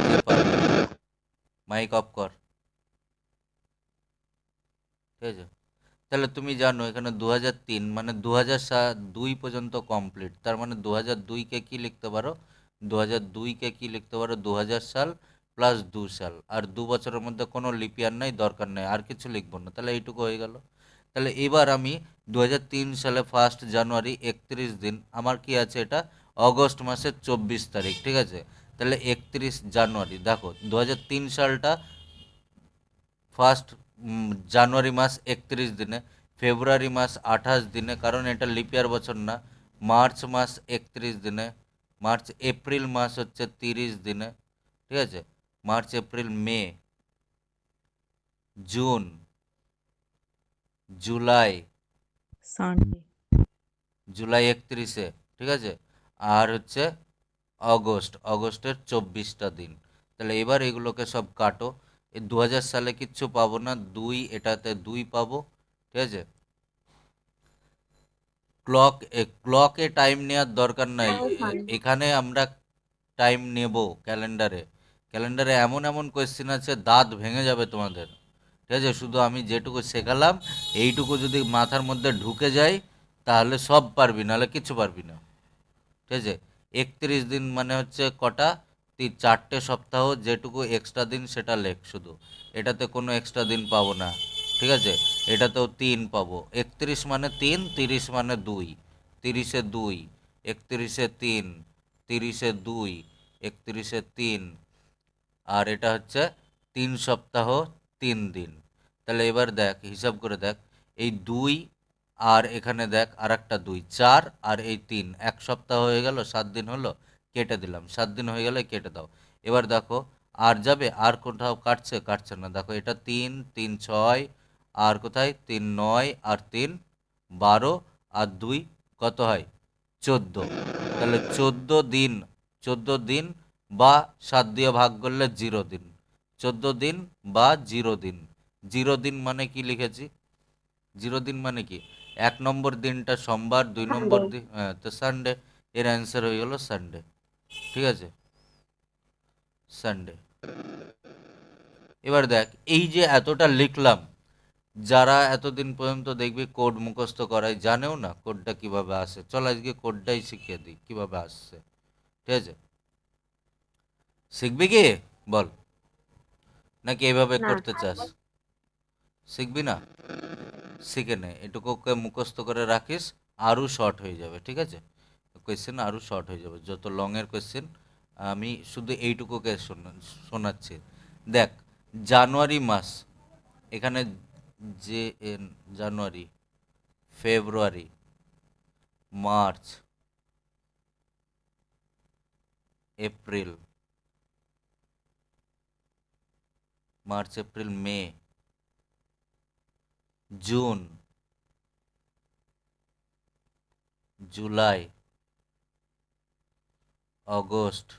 যে পারবে, মাইক অফ কর, ঠিক আছে? তাহলে তুমি জানো এখানে 2003 মানে 2002 পর্যন্ত কমপ্লিট, তার মানে 2002কে কি লিখতে পারো? 2002কে কি লিখতে পারো? 2000 সাল প্লাস 2 সাল, আর 2 বছরের মধ্যে কোনো লিপিয়ার নাই, দরকার নেই, আর কিছু লিখবো না, তাহলে এইটুকু হয়ে গেল। তাহলে এবার আমি 2003 সালে 1 জানুয়ারি 31 দিন, আমার কি আছে এটা? অগস্ট মাসের 24 তারিখ, ঠিক আছে? তাহলে 31 জানুয়ারি, দেখো 2003 সালটা 1 জানুয়ারি মাস 31 দিনে, ফেব্রুয়ারি মাস 28 দিনে, কারণ এটা লিপিয়ার বছর না, মার্চ মাস 31 দিনে, মার্চ এপ্রিল মাস হচ্ছে 30 দিনে, ঠিক আছে? March April May June July, Sunday. July 31-এ, ঠিক আছে? আর হচ্ছে অগস্টের 24টা দিন। তাহলে এবার এগুলোকে সব কাটো। এই 2000 সালে কিচ্ছু পাবো না, এটাতে 2 পাবো, ঠিক আছে? ক্লকে টাইম নেওয়ার দরকার নাই, এখানে আমরা টাইম নেব। ক্যালেন্ডারে, ক্যালেন্ডারে এমন এমন কোয়েশ্চেন আছে দাঁত ভেঙে যাবে তোমাদের, ঠিক আছে? শুধু আমি যেটুকু শেখালাম এইটুকু যদি মাথার মধ্যে ঢুকে যায় তাহলে সব পারবি, নাহলে কিছু পারবি না, ঠিক আছে? 31 দিন মানে হচ্ছে কটা? 4টে সপ্তাহ, যেটুকু এক্সট্রা দিন সেটা লেখ শুধু, এটাতে কোনো এক্সট্রা দিন পাবো না, ঠিক আছে? এটাতেও 3 পাবো। 31 মানে 3, 30 মানে 2, 30-এ 2, 31-এ 3, 30-এ 2, 31-এ 3, আর এটা হচ্ছে 3 সপ্তাহ 3 দিন। তাহলে এবার দেখ, হিসাব করে দেখ, এই 2 আর এখানে দেখ আর একটা 2, 4 আর এই 3, 1 সপ্তাহ হয়ে গেল, 7 দিন হলো, কেটে দিলাম, 7 দিন হয়ে গেলে কেটে দাও। এবার দেখো আর যাবে, আর কোথাও কাটছে? কাটছে না, দেখো এটা 3 3 6, আর কোথায় 3 9, আর 3 12, আর 2 কত হয়? 14। তাহলে 14 দিন, 14 দিন বা 7 দিয়ে ভাগ করলে 0 দিন, 14 দিন বা 0 দিন। 0 দিন মানে কি লিখেছি? 0 দিন মানে কি? 1 নম্বর দিনটা সোমবার, 2 নম্বর দিন, হ্যাঁ, তো সানডে। এর অ্যান্সার হয়ে গেল সানডে, ঠিক আছে? সানডে। এবার দেখ, এই যে এতটা লিখলাম, যারা এতদিন পর্যন্ত দেখবি কোড মুখস্থ করাই জানেও না কোডটা কিভাবে আসে, চল আজকে কোডটাই শিখিয়ে দিই কিভাবে আসছে, ঠিক আছে? শিখবি কি বল, নাকি এভাবে না করতে চাস? শিখবি না? শিখে নে, এটুকুকে মুখস্থ করে রাখিস, আরও শর্ট হয়ে যাবে, ঠিক আছে? কোয়েশ্চেন আরও শর্ট হয়ে যাবে, যত লংয়ের কোয়েশ্চেন আমি শুধু এইটুকুকে শোনাচ্ছি। দেখ, জানুয়ারি মাস, এখানে যে January, February, March, April, March April May, June, July, August,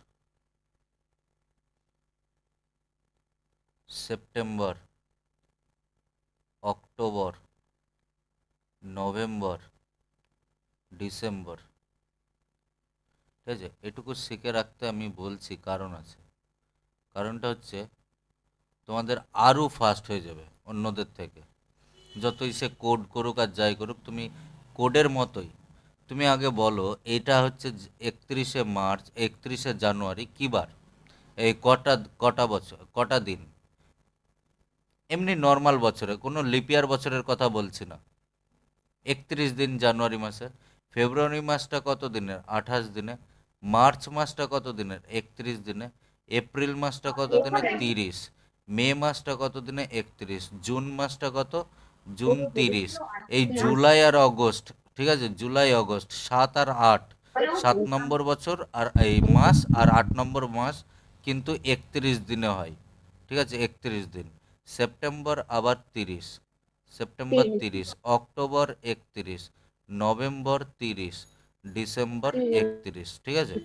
September, October, November, December, ঠিক আছে? এটুকু শিখে রাখতে আমি বলছি, কারণ আছে। কারণটা হচ্ছে তোমাদের আরও ফাস্ট হয়ে যাবে অন্যদের থেকে। যতই সে কোড করুক আর যাই করুক, তুমি কোডের মতোই। তুমি আগে বলো এটা হচ্ছে 31শে মার্চ, 31শে জানুয়ারি কী বার, এই কটা কটা বছর, কটা দিন, এমনি নর্মাল বছরে, কোনো লিপিয়ার বছরের কথা বলছি না। 31 দিন জানুয়ারি মাসে। ফেব্রুয়ারি মাসটা কত দিনের? 28 দিনে। মার্চ মাসটা কত দিনের? 31 দিনে। এপ্রিল মাসটা কত দিনে? 30। মে মাসটা কত দিনে? 31। জুন মাসটা কত? জুন 30। এই জুলাই আর অগস্ট, ঠিক আছে, জুলাই অগস্ট 7 আর 8, 7 নম্বর বছর আর এই মাস, আর 8 নম্বর মাস কিন্তু 31 দিনে হয়, ঠিক আছে, 31 দিন। সেপ্টেম্বর আবার 30, সেপ্টেম্বর 30, অক্টোবর 31, নভেম্বর 30, ডিসেম্বর 31, ঠিক আছে?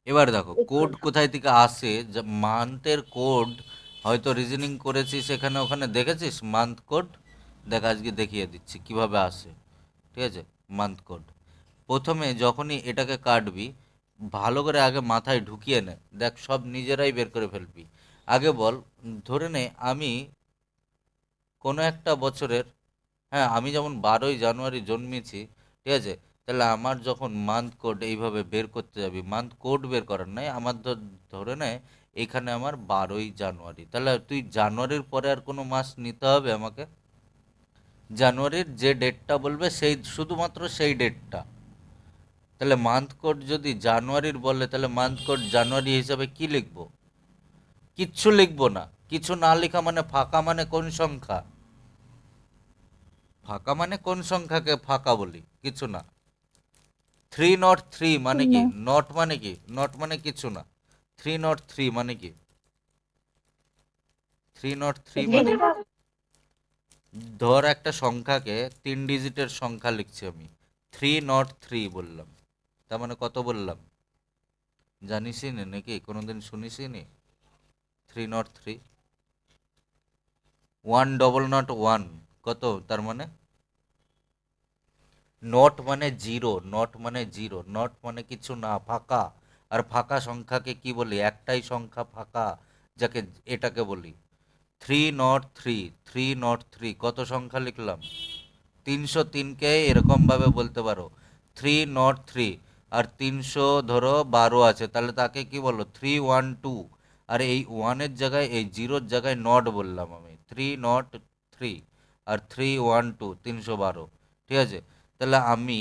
এবার দেখো কোড কোথায় থেকে আসে, যে মান্থের কোড হয়তো রিজনিং করেছিস, সেখানে ওখানে দেখেছিস মান্থ কোড। দেখ আজকে দেখিয়ে দিচ্ছি কিভাবে আসে, ঠিক আছে? মান্থ কোড প্রথমে যখনই এটাকে কাটবি, ভালো করে আগে মাথায় ঢুকিয়ে নে, দেখ সব নিজেরাই বের করে ফেলবি। আগে বল, ধরে নে আমি কোনো একটা বছরের, হ্যাঁ আমি যেমন 12ই জানুয়ারি জন্মেছি, ঠিক আছে? তাহলে আমার যখন মান্থ কোড এইভাবে বের করতে যাবি, মান্থ কোড বের করার নাই, আমার ধরে নেয় এখানে আমার 12ই জানুয়ারি, তাহলে তুই জানুয়ারির পরে আর কোনো মাস নিতে হবে আমাকে? জানুয়ারির যে ডেটটা বলবে সেই, শুধুমাত্র সেই ডেটটা। তাহলে মান্থ কোড যদি জানুয়ারির বলে, তাহলে মান্থ কোড জানুয়ারি হিসাবে কি লিখবো? কিচ্ছু লিখবো না। কিছু না লেখা মানে ফাঁকা, মানে কোন সংখ্যা? ফাঁকা মানে কোন সংখ্যাকে ফাঁকা বলি? কিছু না। 303 মানে কি? নট মানে কি? নট মানে কিছু না। 303 মানে কি? 303 মানে ধর একটা সংখ্যাকে 3 ডিজিটের সংখ্যা লিখছি আমি, 303 বললাম, তার মানে কত বললাম? জানিসই নি নাকি, কোনোদিন শুনিসই নি? 303, 1001 কত? তার মানে নট মানে জিরো, নট মানে জিরো, নট মানে কিছু না, ফাঁকা। আর ফাঁকা সংখ্যাকে কি বলি? একটাই সংখ্যা ফাঁকা, যাকে, এটাকে বলি 303। 303 কত সংখ্যা লিখলাম? 303কে এরকমভাবে বলতে পারো 303। আর 312 আছে, তাহলে তাকে কি বলো? 312। আর এই ওয়ানের জায়গায়, এই জিরোর জায়গায় নট বললাম আমি, 303। আর 312, 312, ঠিক আছে? তাহলে আমি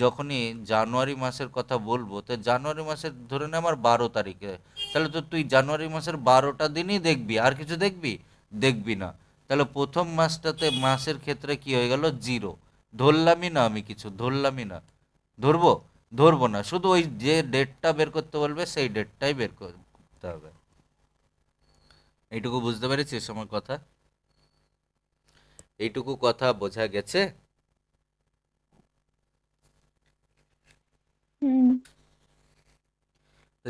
যখনই জানুয়ারি মাসের কথা বলবো, তো জানুয়ারি মাসের ধরে নে আমার 12 তারিখে, তাহলে তো তুই জানুয়ারি মাসের 12টা দিনই দেখবি, আর কিছু দেখবি? দেখবি না। তাহলে প্রথম মাসটাতে, মাসের ক্ষেত্রে কি হয়ে গেল? জিরো। ধরলামই না, আমি কিছু ধরলামই না। ধরবো? ধরবো না, শুধু ওই যে ডেটটা বের করতে বলবে সেই ডেটটাই বের করতে হবে। এইটুকু বুঝতে পেরেছিস আমার কথা? এইটুকু কথা বোঝা গেছে? তো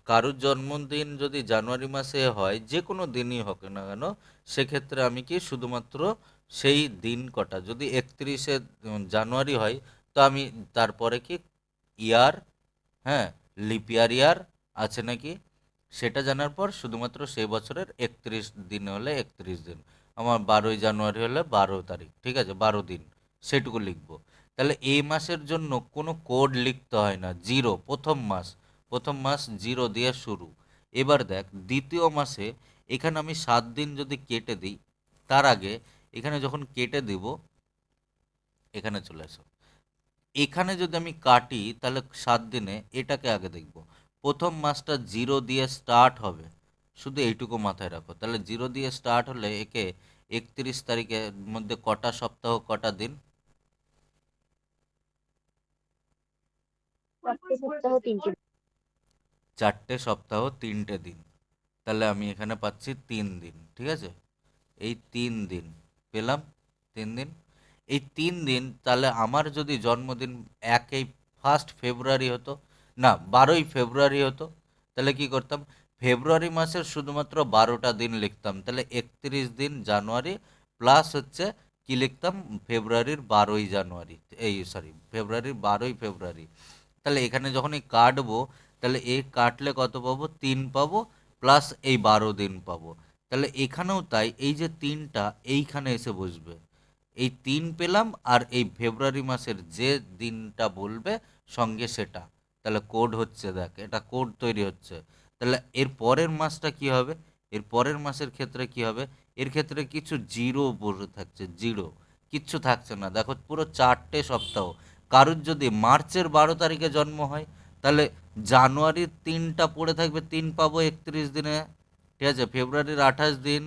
কারোর জন্মদিন যদি জানুয়ারি মাসে হয়, যে কোনো দিনই হোক না কেন, সেক্ষেত্রে আমি কি শুধুমাত্র সেই দিন কটা, যদি 31শে জানুয়ারি হয়, তো আমি তারপরে কি ইয়ার, হ্যাঁ, লিপ ইয়ার, ইয়ার আছে নাকি সেটা জানার পর শুধুমাত্র সেই বছরের 31 দিন হলে 31 দিন, আমার 12ই জানুয়ারি হলে 12 তারিখ, ঠিক আছে, 12 দিন, সেটুকু লিখবো। তাহলে এই মাসের জন্য কোনো কোড লিখতে হয় না, জিরো, প্রথম মাস জিরো দিয়ে শুরু। এবার দেখ দ্বিতীয় মাসে এখানে আমি 7 দিন যদি কেটে দিই, তার আগে এখানে যখন কেটে দিব, এখানে চলে আসো, এখানে যদি আমি কাটি তাহলে 7 দিনে এটাকে আগে দেখব। প্রথম মাসটা জিরো দিয়ে স্টার্ট হবে, শুধু এইটুকু মাথায় রাখো। তাহলে জিরো দিয়ে স্টার্ট হলে একে 31 তারিখের মধ্যে কটা সপ্তাহ, কটা দিন? 4 সপ্তাহ 3 দিন। 4 সপ্তাহ 3 দিন। তাহলে আমি এখানে পাচ্ছি 3 দিন, ঠিক আছে, এই 3 দিন পেলাম, 3 দিন। এই 3 দিন, তাহলে আমার যদি জন্মদিন 1 ফেব্রুয়ারি হতো, না 12ই ফেব্রুয়ারি হতো, তাহলে কি করতাম, ফেব্রুয়ারি মাসের শুধুমাত্র 12টা দিন লিখতাম, তাহলে 31 দিন জানুয়ারি প্লাস হচ্ছে কি লিখতাম, ফেব্রুয়ারির 12ই জানুয়ারি, এই সরি ফেব্রুয়ারির 12ই ফেব্রুয়ারি। তাহলে এখানে যখনই কাটবো, তাহলে এ কাটলে কত পাবো, 3 পাবো, প্লাস এই 12 দিন পাবো। তাহলে এখানেও তাই, এই যে 3টা এইখানে এসে বসবে, এই 3 পেলাম, আর এই ফেব্রুয়ারি মাসের যে দিনটা বলবে সঙ্গে সেটা, তাহলে কোড হচ্ছে, দেখ এটা কোড তৈরি হচ্ছে। তাহলে এর পরের মাসটা কি হবে, এর পরের মাসের ক্ষেত্রে কি হবে, এর ক্ষেত্রে কিছু জিরো বসে থাকছে, জিরো, কিচ্ছু থাকছে না, দেখো পুরো 4টে সপ্তাহ। কারুর যদি মার্চের 12 তারিখে জন্ম হয়, তাহলে জানুয়ারির 3টা পড়ে থাকবে, 3 পাবো 31 দিনে, ঠিক আছে, ফেব্রুয়ারির 28 দিন,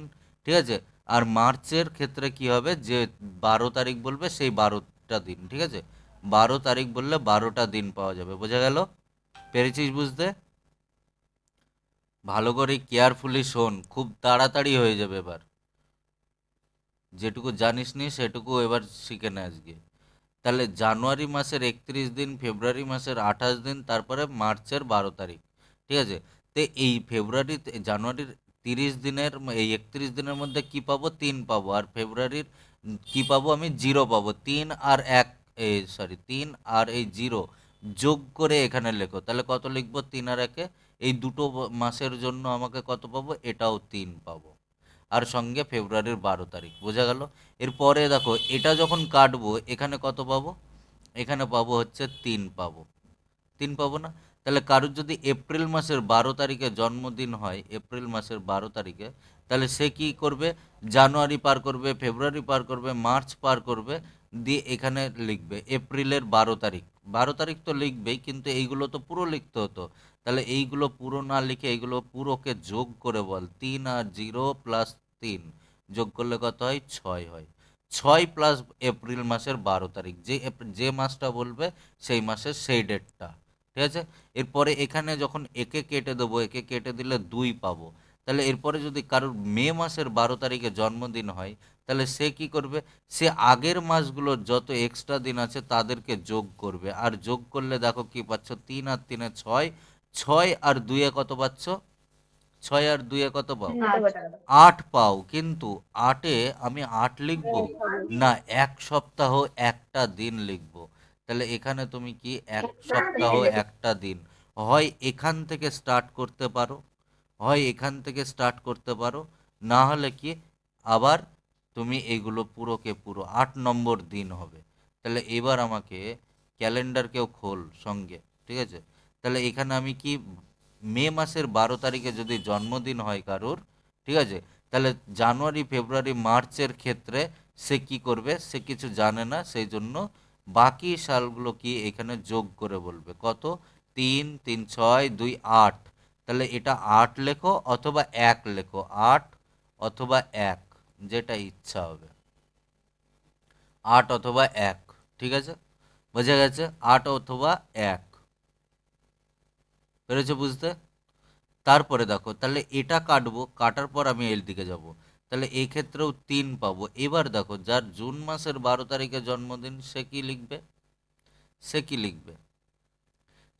ঠিক আছে, আর মার্চের ক্ষেত্রে কি হবে, যে 12 তারিখ বলবে সেই 12টা দিন, ঠিক আছে, 12 তারিখ বললে 12টা দিন পাওয়া যাবে। বোঝা গেল? পেরেছিস বুঝতে? ভালো করে কেয়ারফুলি শোন, খুব তাড়াতাড়ি হয়ে যাবে এবার, যেটুকু জানিস নি সেটুকু এবার শিখে নে আজকে। তাহলে জানুয়ারি মাসের 31 দিন, ফেব্রুয়ারি মাসের 28 দিন, তারপরে মার্চের 12 তারিখ, ঠিক আছে। তো এই জানুয়ারির 30 দিনের, এই 31 দিনের মধ্যে কি পাবো, 3 পাবো, আর ফেব্রুয়ারির কি পাবো, আমি জিরো পাবো। 3 আর 1, এই সরি 3 আর এই 0 যোগ করে এখানে লেখো, তাহলে কত লিখবো, 3 আর 1-এ, এই দুটো মাসের জন্য আমাকে কত পাবো, এটাও 3 পাবো, আর সঙ্গে ফেব্রুয়ারির 12 তারিখ। বোঝা গেল? এরপরে দেখো এটা যখন কাটবো, এখানে কত পাবো, এখানে পাবো হচ্ছে 3 পাবো, 3 পাবো না? তাহলে কারুর যদি এপ্রিল মাসের 12 তারিখে জন্মদিন হয়, এপ্রিল মাসের 12 তারিখে, তাহলে সে কি করবে, জানুয়ারি পার করবে, ফেব্রুয়ারি পার করবে, মার্চ পার করবে, দিয়ে এখানে লিখবে এপ্রিলের 12 তারিখ। 12 তারিখ তো লিখবেই, কিন্তু এইগুলো তো পুরো লিখতে হতো, তাহলে এইগুলো পুরো না লিখে এইগুলো পুরোকে যোগ করে বল, 3 আর 0 প্লাস 3 যোগ করলে কত হয়, 6 হয়। 6 প্লাস এপ্রিল মাসের 12 তারিখ, যে মাসটা বলবে সেই মাসের সেই ডেটটা, ঠিক আছে। এরপরে এখানে যখন একে কেটে দেবো, একে কেটে দিলে 2 পাবো। তাহলে এরপরে যদি কারোর মে মাসের 12 তারিখে জন্মদিন হয়, তাহলে সে কি করবে, সে আগের মাসগুলোর যত এক্সট্রা দিন আছে তাদেরকে যোগ করবে, আর যোগ করলে দেখো কি পাচ্ছ, 3 আর 3-এ 6, 6 আর 2-এ কত পাচ্ছ, 6 আর 2-এ কত পাও, 8 পাও। কিন্তু 8-এ আমি 8 লিখব না, 1 সপ্তাহ 1টা দিন লিখব। তাহলে এখানে তুমি কি 1 সপ্তাহ 1টা দিন, হয় এখান থেকে স্টার্ট করতে পারো, হয় এখান থেকে স্টার্ট করতে পারো, না হলে কি আবার তুমি এগুলো পুরোকে পুরো 8 নম্বর দিন হবে। তাহলে এবার আমাকে ক্যালেন্ডারকেও খোল সঙ্গে, ঠিক আছে। তাহলে এখানে আমি কি, মে মাসের 12 তারিখে যদি জন্মদিন হয় কারোর, ঠিক আছে, তাহলে জানুয়ারি ফেব্রুয়ারি মার্চের ক্ষেত্রে সে কি করবে, সে কিছু জানে না, সেই জন্য বাকি সালগুলো কি এখানে যোগ করে বলবে, কত, 3, 3, 6, 2, 8, তাহলে এটা 8 লেখো অথবা 1 লেখো, 8 অথবা 1, যেটা ইচ্ছা হবে, 8 অথবা 1, ঠিক আছে, বোঝা গেছে, 8 অথবা 1, পেরেছো বুঝতে? তারপরে দেখো, তাহলে এটা কাটবো, কাটার পর আমি এর দিকে যাব, তাহলে এই ক্ষেত্রেও 3 পাবো। এবার দেখো যার জুন মাসের 12 তারিখে জন্মদিন, সে কি লিখবে, সে কি লিখবে,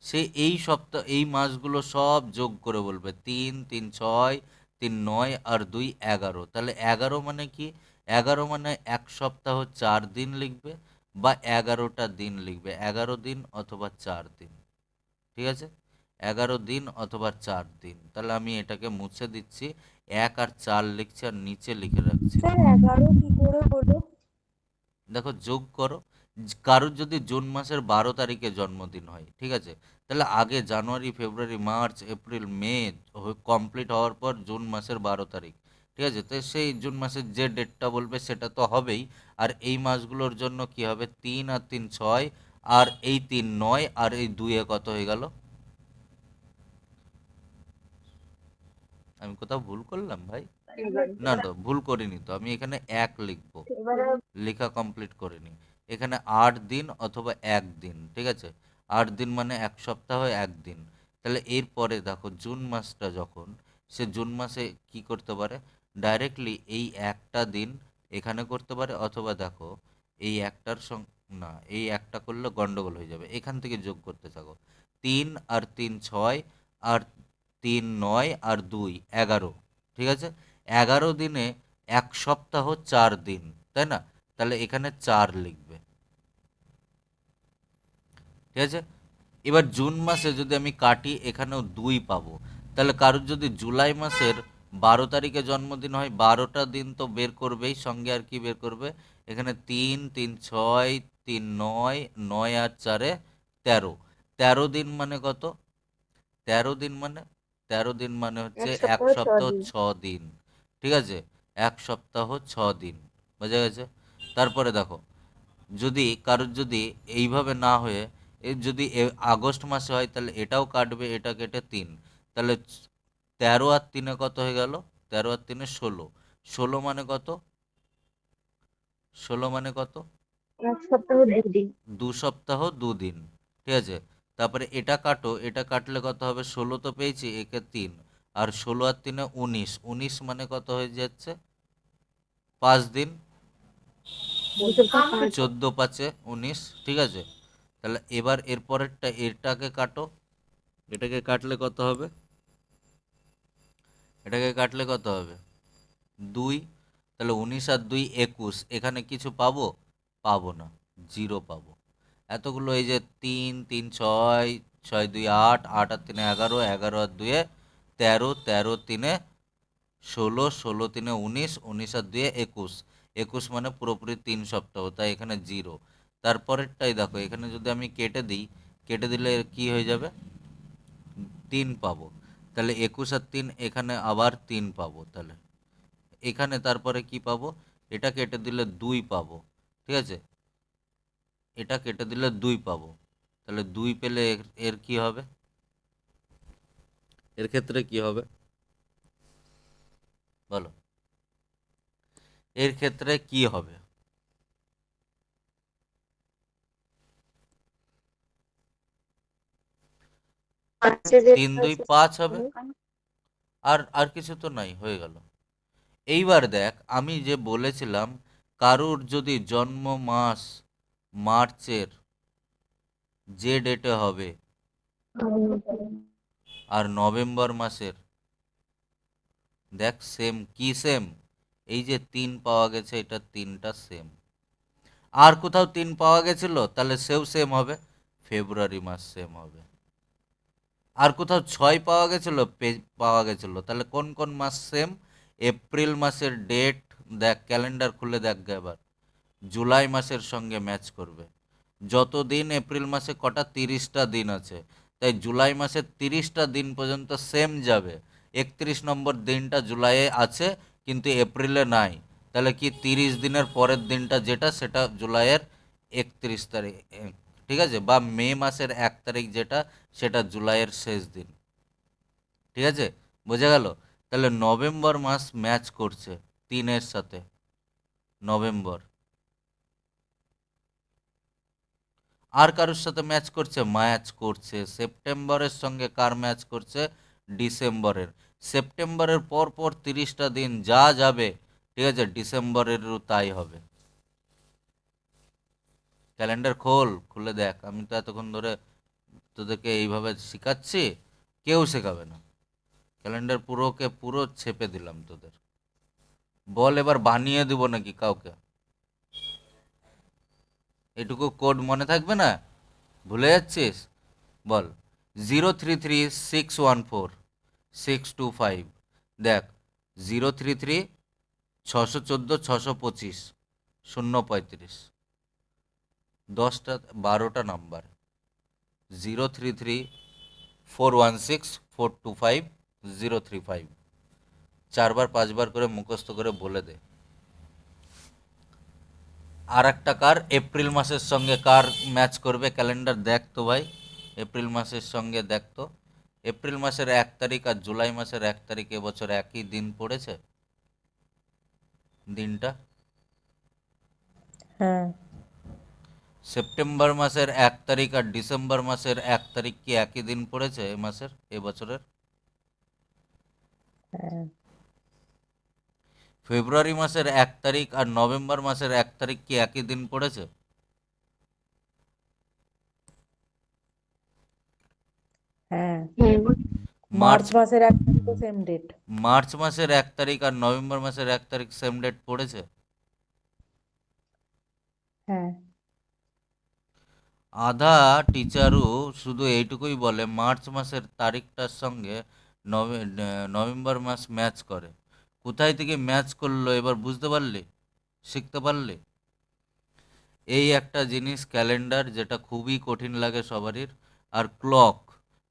সে এই সপ্তাহ এই মাসগুলো সব যোগ করে বলবে, 3, 3, 6, 3, 9 আর 2, 11, তাহলে 11 মানে কি, 11 মানে 1 সপ্তাহ 4 দিন লিখবে, বা 11টা দিন লিখবে, 11 দিন অথবা 4 দিন, ঠিক আছে, 11 দিন অথবা 4 দিন। তাহলে আমি এটাকে মুছে দিচ্ছি, 1 আর 4 লিখছি আর নিচে লিখে রাখছি। স্যার 11 কি করে হলো? দেখো যোগ করো। কারোর যদি জুন মাসের 12 তারিখে জন্মদিন হয়, ঠিক আছে, তাহলে আগে জানুয়ারি, ফেব্রুয়ারি, মার্চ, এপ্রিল, মে কমপ্লিট হওয়ার পর জুন মাসের 12 তারিখ, ঠিক আছে, তো সেই জুন মাসের যে ডেটটা বলবে সেটা তো হবেই। আর এই মাসগুলোর জন্য কি হবে, 3 আর 3 6, আর এই 3 9, আর এই 2 কত হয়ে গেল? আমি কোথাও ভুল করলাম ভাই? না তো ভুল করিনি তো, আমি এখানে 1 লিখবো, লেখা কমপ্লিট করিনি। এখানে 8 দিন অথবা 1 দিন, ঠিক আছে, 8 দিন মানে 1 সপ্তাহ 1 দিন। তাহলে এরপরে দেখো জুন মাসটা যখন, সে জুন মাসে কি করতে পারে, ডাইরেক্টলি এই একটা দিন এখানে করতে পারে, অথবা দেখো এই একটার না, এই একটা করলে গন্ডগোল হয়ে যাবে, এখান থেকে যোগ করতে থাকো। 3 আর 3 6, আর 3 9, আর 2 11, ঠিক আছে, 11 দিনে 1 সপ্তাহ 4 দিন, তাই না? তাহলে এখানে 4 লিখবে, ঠিক আছে। এবার জুন মাসে যদি আমি কাটি, এখানেও 2 পাবো। তাহলে কারোর যদি জুলাই মাসের 12 তারিখে জন্মদিন হয়, 12টা দিন তো বের করবেই, সঙ্গে আর কি বের করবে, এখানে 3 3 6 3 9, 9 আর 4 13, 13 দিন মানে কত? 13 দিন মানে, 13 দিন মানে হচ্ছে 1 সপ্তাহ 6 দিন, ঠিক আছে, 1 সপ্তাহ 6 দিন, বোঝা গেছে? তারপরে দেখো, যদি কারোর যদি এইভাবে না হয়ে যদি আগস্ট মাসে হয়, তাহলে এটাও কাটবে, এটা কেটে 3, তাহলে 13 আর 3 কত হয়ে গেল? 13 আর 3 16, 16 মানে কত? 16 মানে কত? 2 সপ্তাহ 2 দিন, ঠিক আছে। তারপরে এটা কাটো, এটা কাটলে কত হবে? 16 তো পেয়েছি, একে 3, আর 16 আর 3 19, 19 মানে কত হয়ে যাচ্ছে? 5 দিন, 14 5 19, ঠিক আছে। তাহলে এবার এর পরেরটা, এটাকে কাটো, এটাকে কাটলে কত হবে? এটাকে কাটলে কত হবে? 2। তাহলে 19 আর 2 21, এখানে কিছু পাবো? পাবো না, 0 পাবো। এতগুলো, এই যে 3 3 6 6 2 8, 8 আর 3 11, 11 আর 2 13, 13 3 16, 16 3 19, 19 আর 2 21, 21 মানে পুরোপুরি 3 সপ্তাহ, তাই এখানে 0। তারপরেরটাই দেখো, এখানে যদি আমি কেটে দিই, কেটে দিলে কি হয়ে যাবে? 3 পাবো। তাহলে 21 আর 3, এখানে আবার 3 পাবো। তাহলে এখানে তারপরে কি পাবো? এটা কেটে দিলে 2 পাবো, ঠিক আছে, এটা কেটে দিলে 2 পাবো। তাহলে 2 পেলে এর কি হবে? এর ক্ষেত্রে কি হবে বলো? এর ক্ষেত্রে কি হবে? 3 2 5 হবে, আর আর কিছু তো নাই, হয়ে গেল। এইবার দেখ, আমি যে বলেছিলাম কারুর যদি জন্ম মাস মার্চের যে ডেটে হবে, আর নভেম্বর মাসের, দেখ সেম কি সেম, এই যে 3 পাওয়া গেছে, এটা 3টা সেম। আর কোথাও 3 পাওয়া গেছিল, তাহলে সেও সেম হবে, ফেব্রুয়ারি মাস সেম হবে। আর কোথাও 6 পাওয়া গেছিল, পাওয়া গেছিল, তাহলে কোন কোন মাস সেম? এপ্রিল মাসের ডেট, দেখ ক্যালেন্ডার খুলে দেখ গে এবার, জুলাই মাসের সঙ্গে ম্যাচ করবে। যত দিন এপ্রিল মাসে কটা, 30টা দিন আছে, তাই জুলাই মাসের 30টা দিন পর্যন্ত সেম যাবে। 31 নম্বর দিনটা জুলাইয়ে আছে, কিন্তু এপ্রিলে নাই, তাহলে কি 30 দিনের পরের দিনটা যেটা, সেটা জুলাইয়ের 31 তারিখ, ঠিক আছে, বা মে মাসের 1 তারিখ যেটা, সেটা জুলাইয়ের শেষ দিন, ঠিক আছে, বোঝা গেল? তাহলে নভেম্বর মাস ম্যাচ করছে 3-এর সাথে, নভেম্বর। আর কারোর সাথে ম্যাচ করছে? ম্যাচ করছে সেপ্টেম্বরের সঙ্গে। কার ম্যাচ করছে? ডিসেম্বরের। সেপ্টেম্বরের পর পর 30টা দিন যা যাবে, ঠিক আছে, ডিসেম্বরেরও তাই হবে। ক্যালেন্ডার খোল, খুলে দেখ, আমি তো এতক্ষণ ধরে তোদেরকে এইভাবে শেখাচ্ছি, কেউ শেখাবে না। ক্যালেন্ডার পুরোকে পুরো ছেপে দিলাম তোদের। বল এবার বানিয়ে দিব নাকি কাউকে? এটুকু কোড মনে থাকবে না? ভুলে যাচ্ছিস? বল। 033614625, দেখ 033 614 625 035, 12টা নাম্বার, 033 416 425 4বার 5বার করে মুখস্থ করে বলে দে। আর একটা কার এপ্রিল মাসের সঙ্গে কার ম্যাচ করবে ক্যালেন্ডার দেখ তো ভাই, এপ্রিল মাসের সঙ্গে দেখ তো, এপ্রিল মাসের 1 তারিখ আর জুলাই মাসের 1 তারিখ এবছর একই দিন পড়েছে দিনটা। হ্যাঁ সেপ্টেম্বর মাসের 1 তারিখ আর ডিসেম্বর মাসের 1 তারিখ কি একই দিন পড়েছে এ মাসের এবছরের? হ্যাঁ ফেব্রুয়ারি মাসের 1 তারিখ আর নভেম্বর মাসের 1 তারিখ কি একই দিন পড়েছে? হ্যাঁ মার্চ মার্চ মাসের 1 তারিখও সেম ডেট। মার্চ মাসের 1 তারিখ আর নভেম্বর মাসের 1 তারিখ সেম ডেট পড়েছে। হ্যাঁ আধা টিচারও শুধু এইটুকুই বলে মার্চ মাসের তারিখটার সঙ্গে নভেম্বর মাস ম্যাচ করে। কোথায় থেকে ম্যাচ করলো এবার বুঝতে পারলি, শিখতে পারলি? এই একটা জিনিস ক্যালেন্ডার যেটা খুবই কঠিন লাগে সবারই, আর ক্লক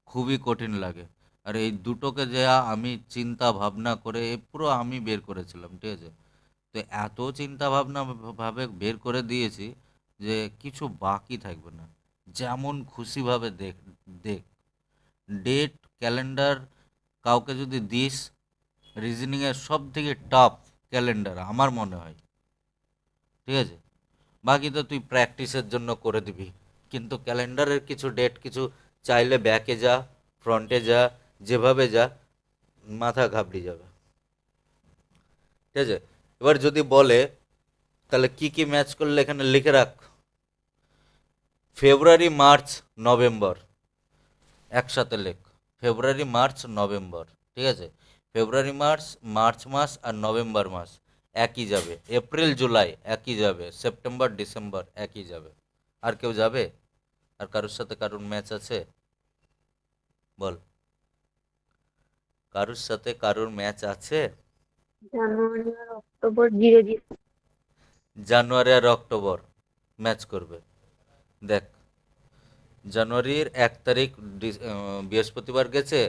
খুবই কঠিন লাগে। আর এই দুটোকে যে আমি চিন্তা ভাবনা করে পুরো আমি বের করেছিলাম, ঠিক আছে? তো এত চিন্তা ভাবনা ভাবে বের করে দিয়েছি যে কিছু বাকি থাকবে না, যেমন খুশিভাবে দেখ দেখ। ডেট ক্যালেন্ডার কাউকে যদি দিস, রিজনিংয়ের সব থেকে টাফ ক্যালেন্ডার আমার মনে হয়, ঠিক আছে? বাকি তো তুই প্র্যাকটিসের জন্য করে দিবি, কিন্তু ক্যালেন্ডারের কিছু ডেট কিছু চাইলে ব্যাকে যা, ফ্রন্টে যা, যেভাবে যা, মাথা ঘাবড়ে যাবে, ঠিক আছে? এবার যদি বলে তাহলে কি কি ম্যাচ করলে এখানে লিখে রাখ, ফেব্রুয়ারি মার্চ নভেম্বর একসাথে লেখ, ফেব্রুয়ারি মার্চ নভেম্বর, ঠিক আছে? ফেব্রুয়ারি মার্চ, মার্চ মাস আর নভেম্বর মাস একই যাবে, এপ্রিল জুলাই একই যাবে, সেপ্টেম্বর ডিসেম্বর একই যাবে। আর কেউ যাবে? আর কারোর সাথে কারোর ম্যাচ আছে? বল, কারোর সাথে কারোর ম্যাচ আছে? জানুয়ারি আর অক্টোবর 0 0। জানুয়ারি আর অক্টোবর ম্যাচ করবে। দেখ, জানুয়ারির 1 তারিখ বৃহস্পতিবার গেছে,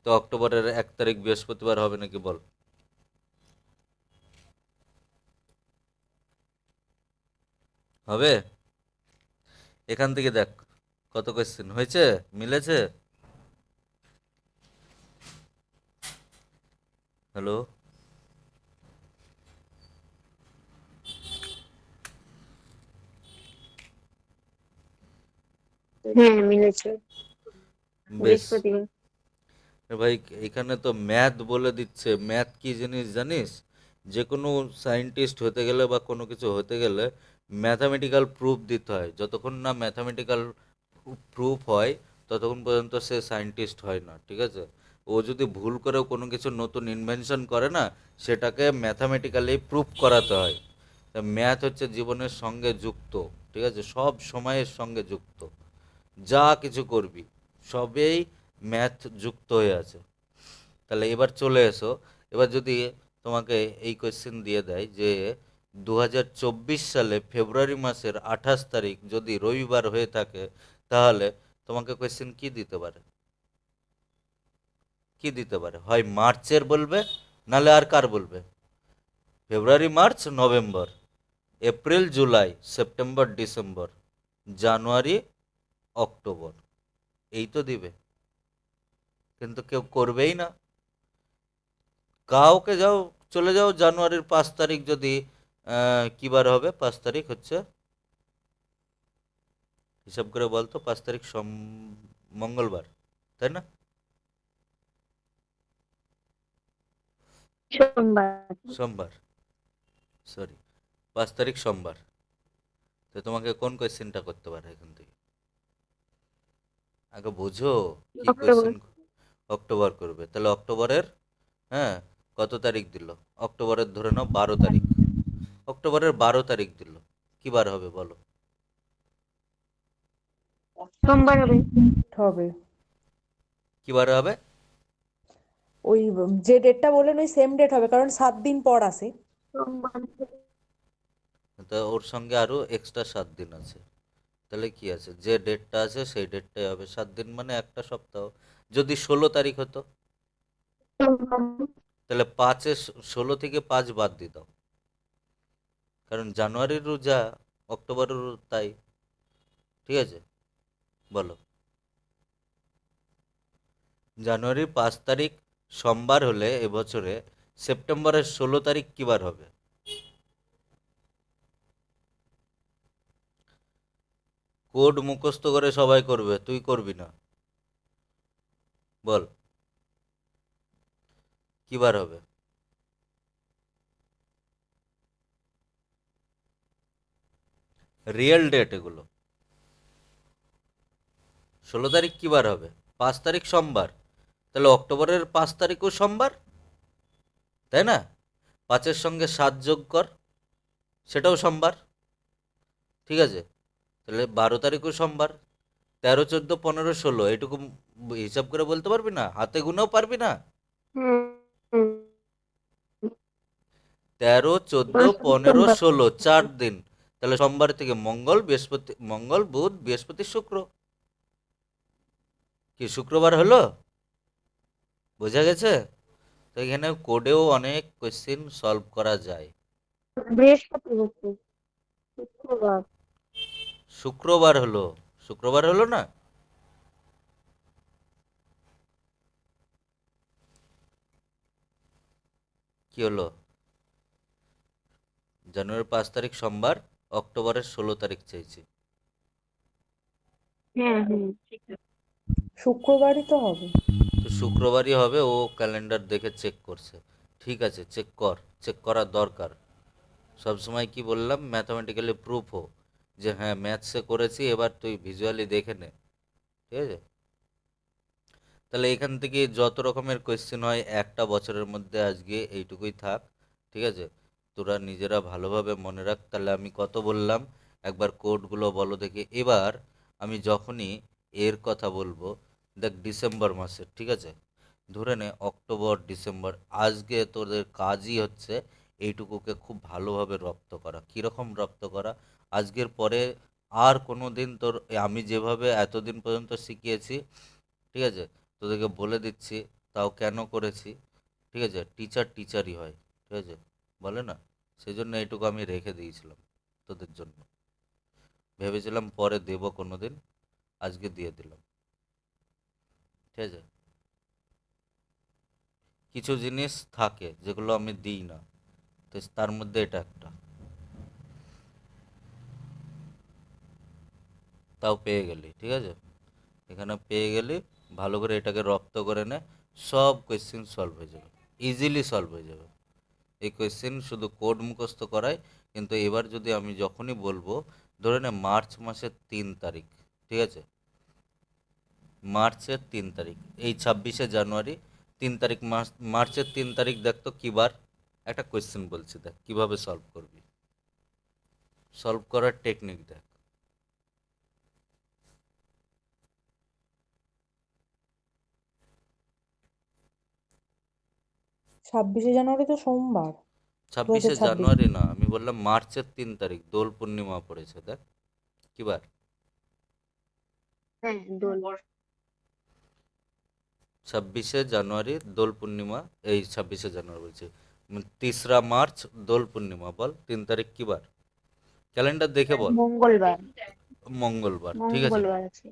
তো অক্টোবরের 1 তারিখ বৃহস্পতিবার হবে নাকি বল? হবে? এখান থেকে দেখ কত কোয়েশ্চেন হয়েছে, মিলেছে? হ্যালো, হ্যাঁ মিলেছে, বেশ। বৃহস্পতিবার। এ ভাই, এখানে তো ম্যাথ বলে দিচ্ছে। ম্যাথ কি জিনিস জানিস? যে কোনো সায়েন্টিস্ট হতে গেলে বা কোনো কিছু হতে গেলে ম্যাথামেটিক্যাল প্রুফ দিতে হয়। যতক্ষণ না ম্যাথামেটিক্যাল প্রুফ হয় ততক্ষণ পর্যন্ত সে সায়েন্টিস্ট হয় না, ঠিক আছে? ও যদি ভুল করেও কোনো কিছু নতুন ইনভেনশন করে না, সেটাকে ম্যাথামেটিক্যালি প্রুফ করাতে হয়। তা ম্যাথ হচ্ছে জীবনের সঙ্গে যুক্ত, ঠিক আছে? সব সময়ের সঙ্গে যুক্ত, যা কিছু করবি সবেই ম্যাথ যুক্ত হয়ে আছে। তাহলে এবার চলে এসো, এবার যদি তোমাকে এই কোয়েশ্চেন দিয়ে দেয় যে 2024 সালে ফেব্রুয়ারি মাসের 28 তারিখ যদি রবিবার হয়ে থাকে, তাহলে তোমাকে কোয়েশ্চেন কি দিতে পারে? কি দিতে পারে? হয় মার্চের বলবে, নালে আর কার বলবে? February March November, April July September December, জানুয়ারি অক্টোবর, এই তো দিবে। কিন্তু কেউ করবেই না। কাউকে যাও, চলে যাও জানুয়ারির 5 তারিখ যদি কি বার হবে? 5 তারিখ হচ্ছে, হিসাব করে বলতো, 5 তারিখ মঙ্গলবার, তাই না? সোমবার। সোমবার, সরি, 5 তারিখ সোমবার। তো তোমাকে কোন কোয়েশ্চেনটা করতে পারে এখান থেকে? আগে বোঝো কি অক্টোবর। কোয়েশ্চেন। অক্টোবর করবে, তাহলে অক্টোবরের, হ্যাঁ, কত তারিখ দিল? অক্টোবরের ধরে নাও 12 তারিখ। অক্টোবরের 12 তারিখ দিল, কি বার হবে বলো? সোমবার হবে। হবে কি বার হবে? ওই যে ডেটটা বললেন ওই সেম ডেট হবে, কারণ 7 দিন পর আসে। সোমবার থেকে। তো ওর সঙ্গে আরো এক্সট্রা 7 দিন আছে, তাহলে কি আছে, যে ডেটটা আছে সেই ডেটটাই হবে, 7 দিন মানে একটা সপ্তাহ। যদি 16 তারিখ হতো, তাহলে 16 থেকে 5 বাদ দিয়ে দাও, কারণ জানুয়ারিরও যা, অক্টোবরেরও তাই। ঠিক আছে, বলো। জানুয়ারির 5 তারিখ সোমবার হলে এবছরে সেপ্টেম্বরের 16 তারিখ কি বার হবে? কোড মুখস্থ করে সবাই করবে, তুই করবি না, বল কি বার হবে? রিয়েল ডেট এগুলো। 16 তারিখ কি বার হবে? 5 তারিখ সোমবার, তাহলে অক্টোবরের 5 তারিখও সোমবার, তাই না? 5-এর সঙ্গে 7 যোগ কর, সেটাও সোমবার। ঠিক আছে, তাহলে 12 তারিখও সোমবার। 13, 14, 15, 16 এইটুকু হিসাব করে বলতে পারবি না? হাতে গুনেও পারবি না? হুম, হুম, 13, 14, 15, সোমবার। 16, 4 দিন। তাহলে সোমবার থেকে মঙ্গল, বৃহস্পতি, মঙ্গল, বুধ, বৃহস্পতি, শুক্র। কি শুক্রবার হলো? বোঝা গেছে? তো এখানে কোডেও অনেক কোশ্চেন সলভ করা যায়। বৃহস্পতি হচ্ছে শুক্রবার। শুক্রবার হলো, শুক্রবার হলো না? কি হলো? জানুয়ারির 5 তারিখ সোমবার, অক্টোবরের 16 তারিখ চাইছি। হ্যাঁ, হ্যাঁ, ঠিক আছে। শুক্রবারই তো হবে। তো শুক্রবারই হবে, ও ক্যালেন্ডার দেখে চেক করছে। ঠিক আছে, চেক কর, চেক করা দরকার। সবসময় কি বললাম, ম্যাথামেটিক্যালি প্রুফ হো, যে হ্যাঁ ম্যাথসে করেছি, এবার তুই ভিজুয়ালি দেখে নে। ঠিক আছে, তাহলে এখান থেকে যত রকমের কোয়েশ্চেন হয় একটা বছরের মধ্যে আজকে এইটুকুই থাক। ঠিক আছে, তোরা নিজেরা ভালোভাবে মনে রাখ। তাহলে আমি কত বললাম, একবার কোডগুলো বলো দেখি। এবার আমি যখনই এর কথা বলবো, দেখ ডিসেম্বর মাসের, ঠিক আছে, ধরে নে অক্টোবর, ডিসেম্বর, আজকে তোদের কাজই হচ্ছে এইটুকুকে খুব ভালোভাবে রপ্ত করা। কীরকম রপ্ত করা? আজকের পরে আর কোনো দিন তোর আমি যেভাবে এতদিন পর্যন্ত শিখিয়েছি, ঠিক আছে, তোদেরকে বলে দিচ্ছি, তাও কেন করেছি। ঠিক আছে, টিচার টিচারই হয়, ঠিক আছে, বলে না, সেই জন্য এইটুকু আমি রেখে দিয়েছিলাম তোদের জন্য। ভেবেছিলাম পরে দেবো কোনো দিন, আজকে দিয়ে দিলাম। ঠিক আছে, কিছু জিনিস থাকে যেগুলো আমি দিই না, তো তার মধ্যে এটা একটা, তাও পেয়ে গেলি। ঠিক আছে, এখানে পেয়ে গেলি, ভালো করে এটাকে রপ্ত করে নে, সব কোয়েশ্চেন সলভ হয়ে যাবে, ইজিলি সলভ হয়ে যাবে। এই কোয়েশ্চেন শুধু কোড মুখস্থ করায়, কিন্তু এবার যদি আমি যখনই বলবো, ধরে নে মার্চ মাসের 3 তারিখ, ঠিক আছে, মার্চের 3 তারিখ, এই 26শে জানুয়ারি, 3 তারিখ, মার্চের 3 তারিখ, দেখ তো কী বার? একটা কোয়েশ্চেন বলছি, দেখ কীভাবে সলভ করবি, সলভ করার টেকনিক দেখ। 26শে জানুয়ারি তো সোমবার, দু হাজার ছাব্বিশে ছাব্বিশ জানুয়ারি না, আমি বললাম মার্চের 3 তারিখ, দোল পূর্ণিমা পড়েছে, দেখ কী বার? হ্যাঁ, দোল। 26শে জানুয়ারি দোল পূর্ণিমা, এই 26শে জানুয়ারি বলছি, 3রা মার্চ দোল পূর্ণিমা, বল 3 তারিখ কী বার? ক্যালেন্ডার দেখে বল। মঙ্গলবার। মঙ্গলবার, ঠিক আছে, মঙ্গলবার আছে।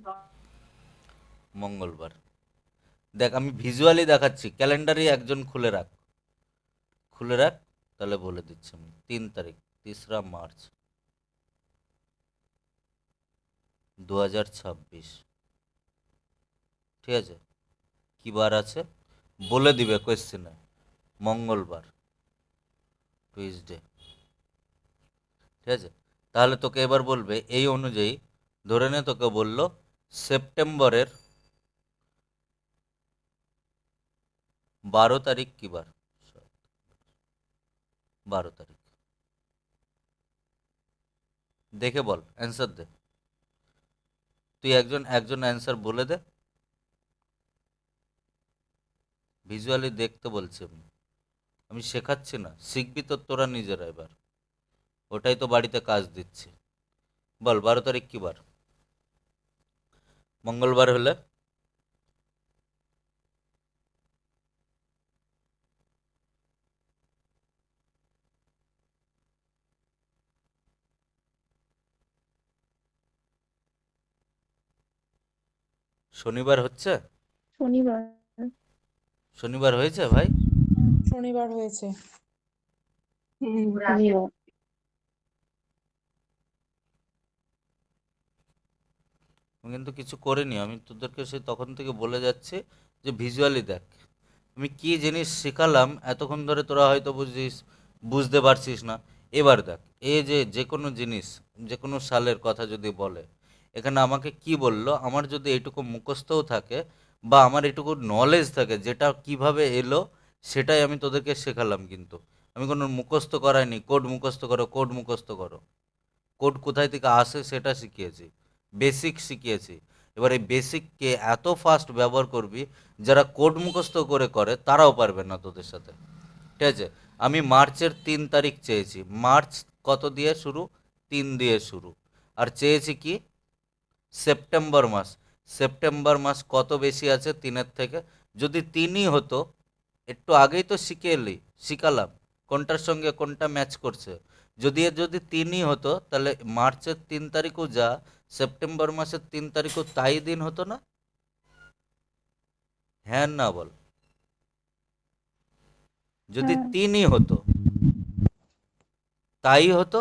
মঙ্গলবার। দেখ আমি ভিজুয়ালি দেখাচ্ছি, ক্যালেন্ডারই একজন খুলে রাখ, খুলে রাখ, তাহলে বলে দিচ্ছি আমি। 3 তারিখ, 3রা মার্চ 2026, ঠিক আছে, কী বার আছে বলে দিবে কোয়েশ্চেনে, মঙ্গলবার, টুইসডে। ঠিক আছে, তাহলে তোকে এবার বলবে এই অনুযায়ী, ধরে নে তোকে বলল সেপ্টেম্বরের 12 তারিখ কী বার? 12 তারিখ, দেখে বল, অ্যান্সার দে, তুই একজন একজন অ্যান্সার বলে দে। ভিজুয়ালি দেখতে বলছি আমি শেখাচ্ছি না, শিখবি তো তোরা নিজেরা এবার। ওটাই তো বাড়িতে কাজ দিচ্ছি। বল 12 তারিখ কি বার? মঙ্গলবার হলে শনিবার হচ্ছে? শনিবার। শনিবার হয়েছে ভাই? শনিবার হয়েছে। শনিবার। আমি কিন্তু কিছু করিনি, আমি তোদেরকে সে তখন থেকে বলে যাচ্ছি যে ভিজুয়ালি দেখ। আমি কি জিনিস শেখালাম এতক্ষণ ধরে তোরা হয়তো বুঝতে পারছিস না। এবার দেখ, এই যে যে কোনো জিনিস, যে কোনো সালের কথা যদি বলে, এখানে আমাকে কি বললো, আমার যদি এইটুকু মুখস্থও থাকে বা আমার এইটুকু নলেজ থাকে যেটা কিভাবে এলো, সেটাই আমি তোদেরকে শেখালাম। কিন্তু আমি কোনো মুখস্থ করাইনি, কোড মুখস্থ করো, কোড মুখস্থ করো। কোড কোথায় থেকে আসে সেটা শিখিয়েছি, বেসিক শিখিয়েছি। এবার এই বেসিককে এত ফাস্ট ব্যবহার করবি, যারা কোড মুখস্থ করে করে তারাও পারবে না তোদের সাথে। ঠিক আছে? আমি মার্চের 3 তারিখ চেয়েছি। মার্চ কত দিয়ে শুরু? 3 দিয়ে শুরু। আর চেয়েছি কি? সেপ্টেম্বর মাস। সেপ্টেম্বর মাস কত বেশি আছে 3-এর থেকে? যদি 3ই হতো, একটু আগেই তো শিখালাম কোনটার সঙ্গে কোনটা ম্যাচ করছে। যদি 3ই হতো তাহলে মার্চের 3 তারিখও যা, সেপ্টেম্বর মাসের 3 তারিখও তাই দিন হতো না? হ্যাঁ না বল। যদি হ্যাঁ। 3ই হতো তাই হতো,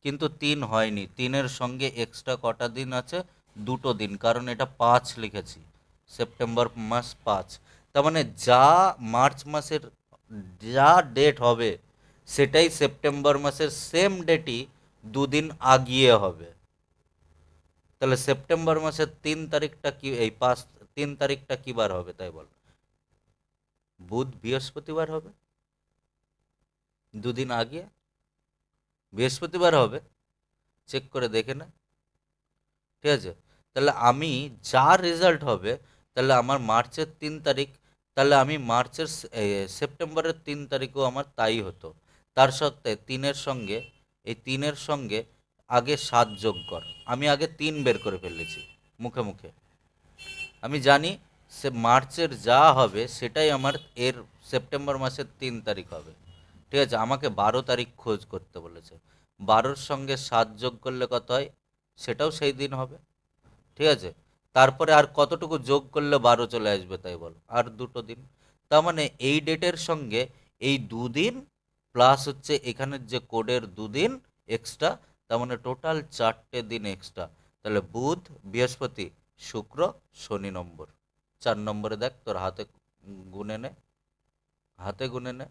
কিন্তু 3 হয়নি। 3-এর সঙ্গে এক্সট্রা কটা দিন আছে? 2টো দিন, কারণ এটা 5 লিখেছি। সেপ্টেম্বর মাস 5। তার মানে যা মার্চ মাসের যা ডেট হবে, সেটাই সেপ্টেম্বর মাসের সেম ডেটই 2 দিন আগিয়ে হবে। তাহলে সেপ্টেম্বর মাসের 3 তারিখটা কি, এই 3 তারিখটা কি বার হবে তাই বল? বুধ বৃহস্পতিবার হবে। 2 দিন আগিয়ে বৃহস্পতিবার হবে। চেক করে দেখে না। ঠিক আছে? তাহলে আমি যা রেজাল্ট হবে, তাহলে আমার মার্চের 3 তারিখ, তাহলে আমি সেপ্টেম্বরের 3 তারিখও আমার তাই হতো। তার সত্ত্বে 3-এর সঙ্গে আগে 7 যোগ কর। আমি আগে 3 বের করে ফেলেছি মুখে মুখে। আমি জানি সে মার্চের যা হবে সেটাই আমার এর সেপ্টেম্বর মাসের 3 তারিখ হবে। ঠিক আছে? আমাকে 12 তারিখ খোঁজ করতে বলেছে। 12-র সঙ্গে 7 যোগ করলে কত হয়? সেটাও সেই দিন হবে। ঠিক আছে? তারপরে আর কতটুকু যোগ করলে 12 চলে আসবে তাই বল? আর 2টো দিন। তার মানে এই ডেটের সঙ্গে এই 2 দিন প্লাস হচ্ছে এখানের যে কোডের 2 দিন এক্সট্রা, তার মানে টোটাল 4টে দিন এক্সট্রা। তাহলে বুধ, বৃহস্পতি, শুক্র, শনি নম্বর। 4 নম্বরে দেখ তোর হাতে গুনে নে, হাতে গুনে নে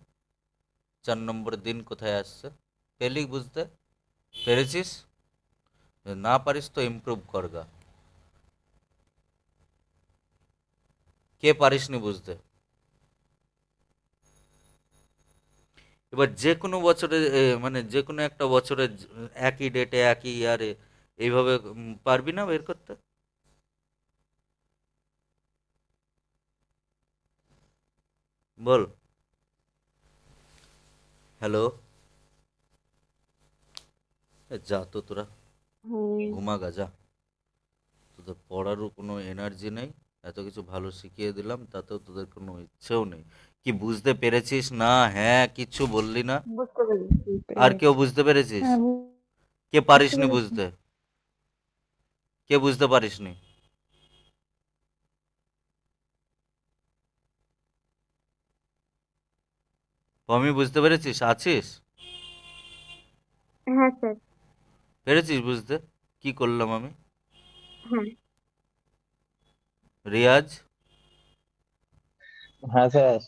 4 নম্বরের দিন কোথায় আসছে। পেলি বুঝতে? পেরেছিস? না পারিস তো ইমপ্রুভ করগা। কে পারিসনি বুঝতে? এবার যে কোনো বছরে মানে যে কোনো একটা বছরে একই ডেটে একই ইয়ারে এইভাবে পারবি না বের করতে? বল। হ্যালো? যা তো তোরা ঘুমাগা যা। তোদের পড়ারও কোনো এনার্জি নেই। এত কিছু ভালো শিখিয়ে দিলাম, তাতেও তোদের কোনো ইচ্ছেও নেই। কি বুঝতে পেরেছিস না? হ্যাঁ, কিচ্ছু বললি না। বুঝতে পেরেছি। আর কেউ বুঝতে পেরেছিস? হ্যাঁ, কে বুঝতে পারিসনি পেরেছি। বুঝতে? কে বুঝতে পারিসনি? পমি বুঝতে পেরেছিস? আছিস? হ্যাঁ স্যার। পেরেছিস বুঝতে? কি করলাম আমি? হ্যাঁ। রিয়াজ? হ্যাঁ স্যার।